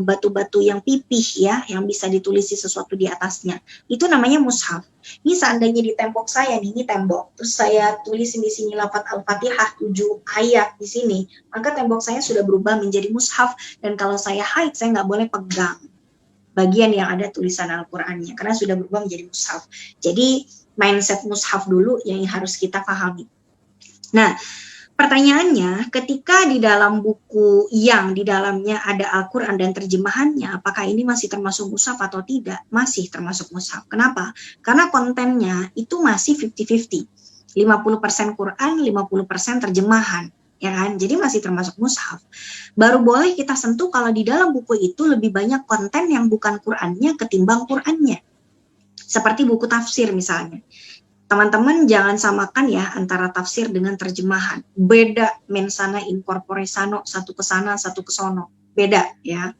batu-batu yang pipih ya, yang bisa ditulisi sesuatu di atasnya. Itu namanya mushaf. Ini seandainya di tembok saya nih, ini tembok, terus saya tulisin di sini lafaz Al-Fatihah 7 ayat di sini, maka tembok saya sudah berubah menjadi mushaf, dan kalau saya haid, saya nggak boleh pegang bagian yang ada tulisan Al-Qur'annya, karena sudah berubah menjadi mushaf. Jadi mindset mushaf dulu yang harus kita pahami. Nah, pertanyaannya, ketika di dalam buku yang di dalamnya ada Al-Quran dan terjemahannya, apakah ini masih termasuk mushaf atau tidak? Masih termasuk mushaf. Kenapa? Karena kontennya itu masih 50-50. 50% Quran, 50% terjemahan. Ya kan? Jadi masih termasuk mushaf. Baru boleh kita sentuh kalau di dalam buku itu lebih banyak konten yang bukan Qurannya ketimbang Qurannya. Seperti buku tafsir misalnya. Teman-teman jangan samakan ya antara tafsir dengan terjemahan. Beda mensana in corpore sano, satu ke sana, satu ke sono. Beda ya.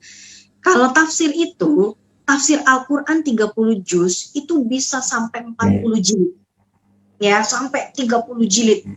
Kalau tafsir itu, tafsir Al-Quran 30 juz itu bisa sampai 40 jilid. Ya, sampai 30 jilid.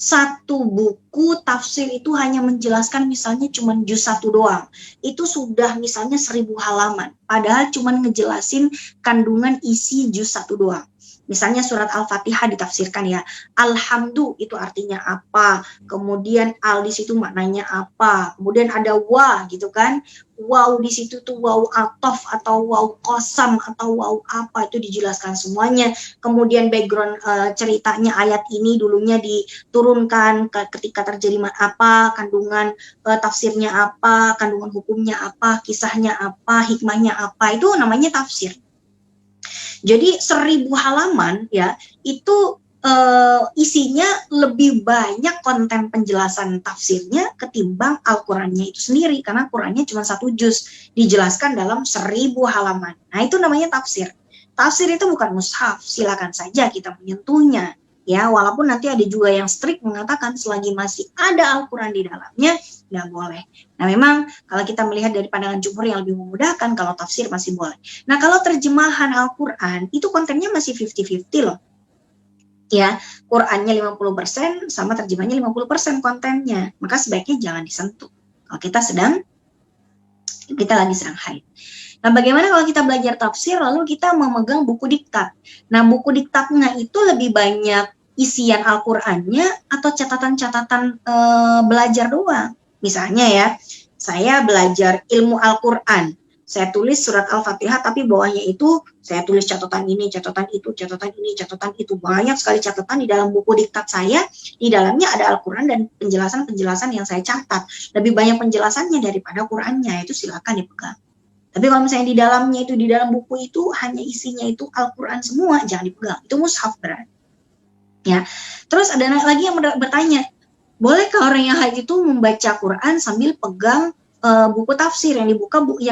satu buku tafsir itu hanya menjelaskan misalnya cuma juz 1 doang. Itu sudah misalnya 1000 halaman. Padahal cuma ngejelasin kandungan isi juz 1 doang. Misalnya surat Al-Fatihah ditafsirkan ya, alhamdu itu artinya apa, kemudian al di situ maknanya apa, kemudian ada wa gitu kan, waw di situ tuh waw atof atau waw qasam atau waw apa, itu dijelaskan semuanya. Kemudian background ceritanya ayat ini dulunya diturunkan ketika terjadi apa, kandungan tafsirnya apa, kandungan hukumnya apa, kisahnya apa, hikmahnya apa, itu namanya tafsir. Jadi 1000 halaman ya, itu isinya lebih banyak konten penjelasan tafsirnya ketimbang Al-Qur'annya itu sendiri, karena Qur'annya cuma 1 juz dijelaskan dalam 1000 halaman. Nah, itu namanya tafsir. Tafsir itu bukan mushaf, silakan saja kita menyentuhnya. Ya, walaupun nanti ada juga yang strict mengatakan selagi masih ada Al-Quran di dalamnya, nggak boleh. Nah, memang kalau kita melihat dari pandangan jumhur yang lebih memudahkan, kalau tafsir masih boleh. Nah, kalau terjemahan Al-Quran, itu kontennya masih 50-50 loh. Ya, Qurannya 50% sama terjemahnya 50% kontennya. Maka sebaiknya jangan disentuh. Kalau kita lagi sedang haid. Nah, bagaimana kalau kita belajar tafsir lalu kita memegang buku diktat? Nah, buku diktatnya itu lebih banyak isian Al-Qur'annya atau catatan-catatan belajar doang. Misalnya ya, saya belajar ilmu Al-Qur'an. Saya tulis surat Al-Fatihah, tapi bawahnya itu saya tulis catatan ini, catatan itu, catatan ini, catatan itu. Banyak sekali catatan di dalam buku diktat saya. Di dalamnya ada Al-Quran dan penjelasan-penjelasan yang saya catat. Lebih banyak penjelasannya daripada Qurannya, itu silakan dipegang. Tapi kalau misalnya di dalamnya itu, di dalam buku itu hanya isinya itu Al-Quran semua, jangan dipegang. Itu mushaf berarti. Ya. Terus ada lagi yang bertanya, bolehkah orang yang haid itu membaca Quran sambil pegang buku tafsir, yang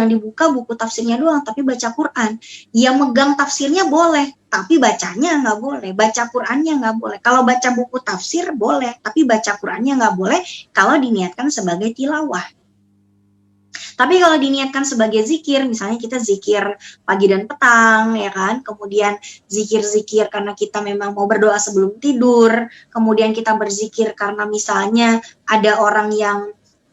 dibuka buku tafsirnya doang, tapi baca Quran? Yang megang tafsirnya boleh, tapi bacanya nggak boleh. Baca Qurannya nggak boleh. Kalau baca buku tafsir boleh, tapi baca Qurannya nggak boleh kalau diniatkan sebagai tilawah. Tapi kalau diniatkan sebagai zikir, misalnya kita zikir pagi dan petang, ya kan, kemudian zikir-zikir karena kita memang mau berdoa sebelum tidur, kemudian kita berzikir karena misalnya ada orang yang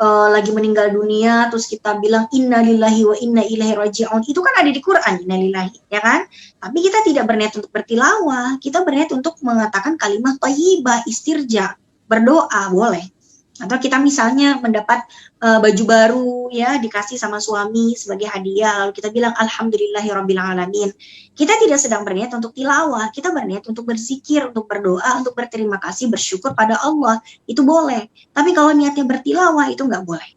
lagi meninggal dunia, terus kita bilang innalillahi wa inna ilaihi raji'un, itu kan ada di Quran, innalillahi, ya kan? Tapi kita tidak berniat untuk bertilawah, kita berniat untuk mengatakan kalimat thayyibah, istirja, berdoa, boleh. Atau kita misalnya mendapat baju baru ya, dikasih sama suami sebagai hadiah, lalu kita bilang alhamdulillahirabbil alamin. Kita tidak sedang berniat untuk tilawah, kita berniat untuk berzikir, untuk berdoa, untuk berterima kasih, bersyukur pada Allah. Itu boleh. Tapi kalau niatnya bertilawah itu nggak boleh.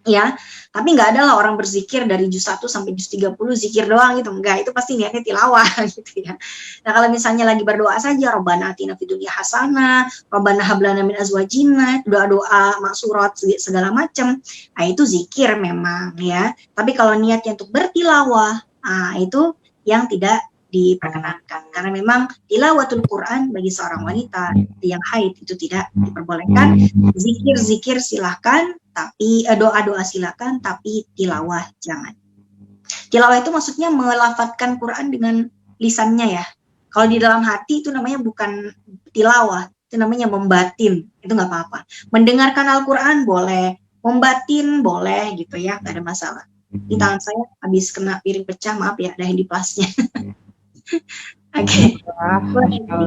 Ya, tapi nggak ada lah orang berzikir dari juz 1 sampai juz 30 zikir doang gitu, enggak, itu pasti niatnya tilawah gitu ya. Nah, kalau misalnya lagi berdoa saja, Rabbana atina fid dunya hasanah, Rabbana hab lana min azwajina, doa-doa maksurat segala macam, nah itu zikir memang ya. Tapi kalau niatnya untuk bertilawah, itu yang tidak diperkenankan, karena memang tilawatul Quran bagi seorang wanita yang haid itu tidak diperbolehkan. Zikir-zikir silahkan, tapi doa-doa silakan, tapi tilawah jangan. Tilawah itu maksudnya melafadzkan Quran dengan lisannya ya. Kalau di dalam hati itu namanya bukan tilawah, itu namanya membatin, itu nggak apa-apa. Mendengarkan Al-Quran boleh, membatin boleh gitu ya, nggak ada masalah. Di tangan saya habis kena piring pecah, maaf ya, ada yang di plasnya. Oke. Jadi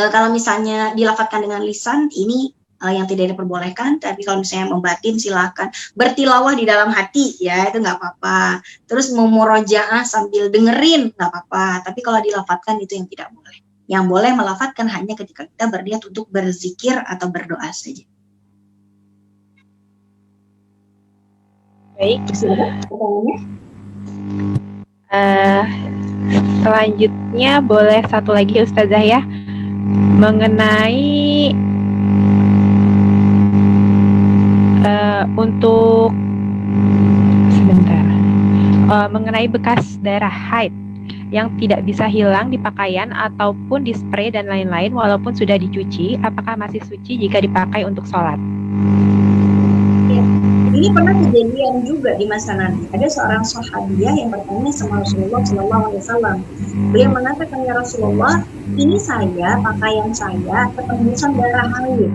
kalau misalnya dilafadzkan dengan lisan, ini yang tidak diperbolehkan. Tapi kalau misalnya membatin silakan. Bertilawah di dalam hati ya, itu nggak apa-apa. Terus memurojaah sambil dengerin nggak apa-apa. Tapi kalau dilafadzkan itu yang tidak boleh. Yang boleh melafadzkan hanya ketika kita berniat untuk berzikir atau berdoa saja. Baik. Selanjutnya boleh satu lagi Ustazah ya, mengenai untuk mengenai bekas darah haid yang tidak bisa hilang di pakaian ataupun di spray dan lain-lain walaupun sudah dicuci, apakah masih suci jika dipakai untuk sholat? Ya, jadi Ini pernah kejadian juga di masa Nabi. Ada seorang sahabiah yang bertanya sama Rasulullah Shallallahu Alaihi Wasallam. Beliau mengatakan, ya Rasulullah, ini pakaian saya ketembusan darah haid.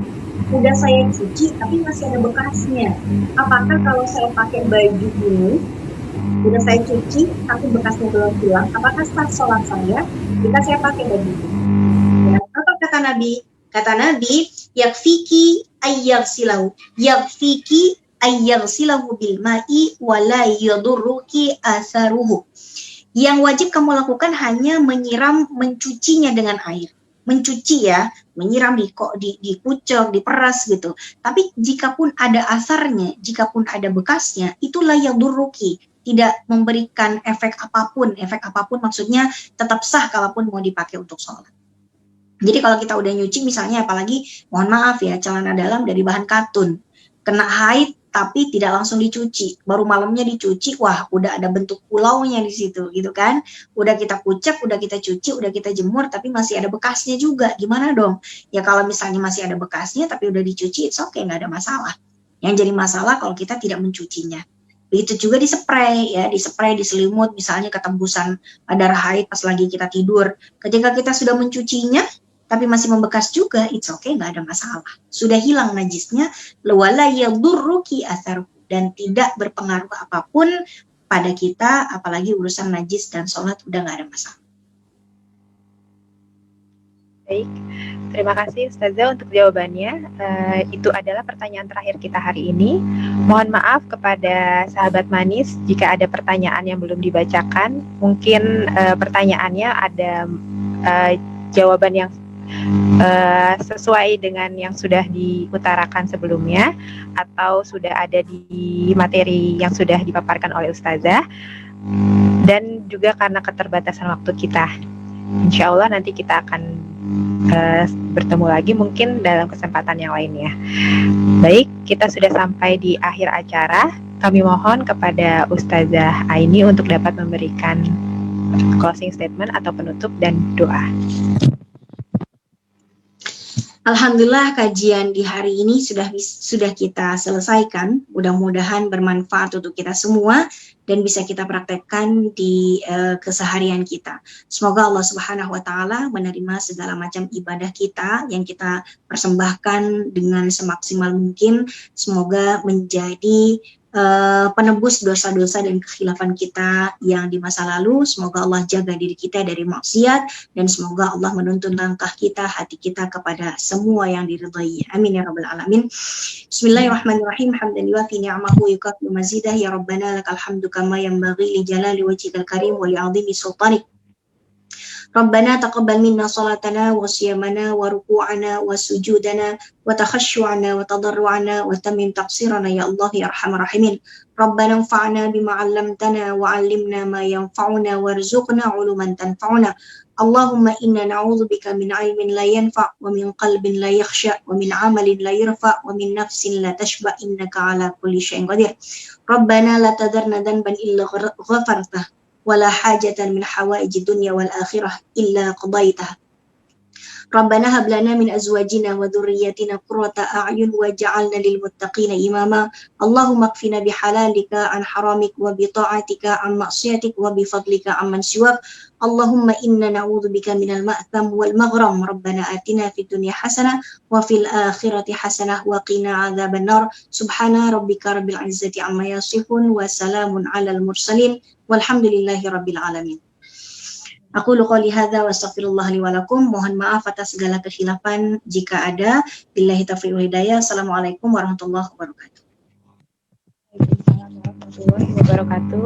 Udah saya cuci, tapi masih ada bekasnya. Apakah kalau saya pakai baju ini, udah saya cuci, tapi bekasnya belum hilang, apakah sah sholat saya jika saya pakai baju ini? Ya, apa kata Nabi? Kata Nabi, yakfiki ayyagsilahu, yakfiki ayyagsilahu bil ma'i wala yadurruki atharuhu. Yang wajib kamu lakukan hanya mencucinya dengan air. Mencuci ya, menyiram dikucek, diperas gitu. Tapi jikapun ada asarnya, jikapun ada bekasnya, itulah yang durruki, tidak memberikan efek apapun. Efek apapun maksudnya tetap sah kalaupun mau dipakai untuk sholat. Jadi kalau kita udah nyuci misalnya, apalagi mohon maaf ya, celana dalam dari bahan katun, kena haid tapi tidak langsung dicuci, baru malamnya dicuci, wah udah ada bentuk pulaunya di situ gitu kan. Udah kita kucek, udah kita cuci, udah kita jemur, tapi masih ada bekasnya juga, gimana dong? Ya kalau misalnya masih ada bekasnya tapi udah dicuci, it's okay, nggak ada masalah. Yang jadi masalah kalau kita tidak mencucinya. Begitu juga dispray ya, diselimut, misalnya ketembusan darah haid pas lagi kita tidur. Ketika kita sudah mencucinya tapi masih membekas juga, it's okay, nggak ada masalah. Sudah hilang najisnya, wala yadurruki atharuhu, dan tidak berpengaruh apapun pada kita, apalagi urusan najis dan sholat udah nggak ada masalah. Baik, terima kasih Ustazah untuk jawabannya. Itu adalah pertanyaan terakhir kita hari ini. Mohon maaf kepada sahabat manis jika ada pertanyaan yang belum dibacakan. Mungkin pertanyaannya ada jawaban yang sesuai dengan yang sudah diutarakan sebelumnya atau sudah ada di materi yang sudah dipaparkan oleh Ustazah, dan juga karena keterbatasan waktu kita. Insya Allah nanti kita akan bertemu lagi mungkin dalam kesempatan yang lainnya. Baik, kita sudah sampai di akhir acara. Kami mohon kepada Ustazah Aini untuk dapat memberikan closing statement atau penutup dan doa. Alhamdulillah kajian di hari ini sudah kita selesaikan. Mudah-mudahan bermanfaat untuk kita semua dan bisa kita praktekkan di keseharian kita. Semoga Allah Subhanahu wa taala menerima segala macam ibadah kita yang kita persembahkan dengan semaksimal mungkin. Semoga menjadi penebus dosa-dosa dan kekhilafan kita yang di masa lalu. Semoga Allah jaga diri kita dari maksiat, dan semoga Allah menuntun langkah kita, hati kita kepada semua yang diridhai. Amin ya rabbal alamin. Bismillahirrahmanirrahim. Hamdan yuwafi ni'amahu yukafi mazidah. Ya Rabbana lakal hamdu kama yanbaghi li jalali wajhikal karim wa li 'azimi sultanik. Rabbana taqabbal minna salatana wa siyamana wa ruku'ana wa sujudana wa takhashu'ana wa tadarru'ana wa tamim taqsirana ya Allah ya arhamar rahimin. Rabbana anfa'na bima 'allamtana wa 'allimna ma yanfa'una warzuqna 'uluman tanfa'una. Allahumma inna na'udzubika min 'ilmin la yanfa' wa min qalbin la yakhsha wa min 'amalin la yurfa' wa min nafsin la tashba innaka 'ala kulli syai'in qadir. Rabbana la tadarna dhanban illa ghafartah wala hajatan min hawaiji dunya wal akhirah illa qadaitah. Rabbana hab lana min azwajina wa dhurriyyatina qurrata a'yun waj'alna lil muttaqina imama. Allahumma qfina bihalalika an haramik wa bi ta'atika an ma'siyatik wa bi fadlika amman siwak. Allahumma inna na'udzubika minal ma'tham wal maghram. Rabbana atina fid dunya hasanah wa fil akhirati hasanah wa qina adzaban nar. Subhana rabbika rabbil izzati amma yasifun wa salamun alal mursalin walhamdulillahi rabbil alamin. Aku qouli hadza wa astaghfirullah li wa lakum. Mohon maaf atas segala kekhilafan jika ada. Billahi taufiq wal hidayah. Assalamualaikum warahmatullahi wabarakatuh. Waalaikumsalam warahmatullahi wabarakatuh.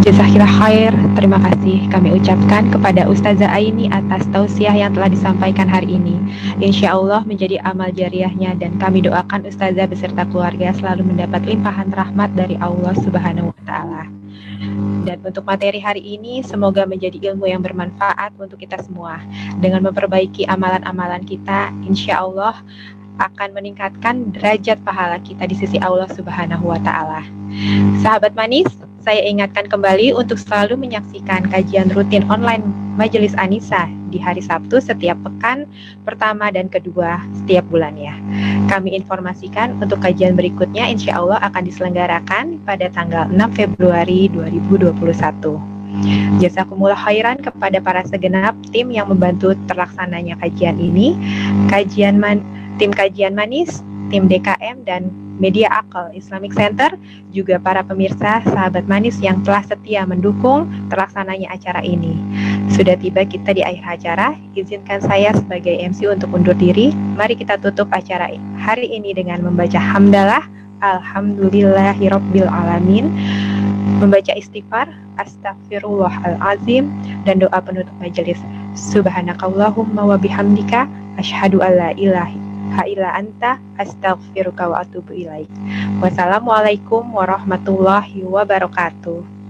Jazakallah khair. Terima kasih kami ucapkan kepada Ustazah Aini atas tausiah yang telah disampaikan hari ini. Insya Allah menjadi amal jariahnya, dan kami doakan Ustazah beserta keluarga selalu mendapat limpahan rahmat dari Allah Subhanahu wa taala. Dan untuk materi hari ini semoga menjadi ilmu yang bermanfaat untuk kita semua. Dengan memperbaiki amalan-amalan kita, insya Allah akan meningkatkan derajat pahala kita di sisi Allah Subhanahu wa taala. Sahabat manis, Saya ingatkan kembali untuk selalu menyaksikan kajian rutin online Majelis Anisa di hari Sabtu setiap pekan pertama dan kedua setiap bulannya. Kami informasikan untuk kajian berikutnya insya Allah akan diselenggarakan pada tanggal 6 Februari 2021. Jazakumullah khairan kepada para segenap tim yang membantu terlaksananya kajian ini, tim kajian manis, tim DKM dan Media Akal Islamic Center, juga para pemirsa sahabat manis yang telah setia mendukung terlaksananya acara ini. Sudah tiba kita di akhir acara, izinkan saya sebagai MC untuk undur diri. Mari kita tutup acara hari ini dengan membaca hamdalah, alhamdulillahirabbil alamin, membaca istighfar, astagfirullahalazim, dan doa penutup majelis. Subhanakallahumma wa bihamdika asyhadu alla ilaha illa anta astaghfiruka wa atubu ilaik. Wassalamualaikum warahmatullahi wabarakatuh.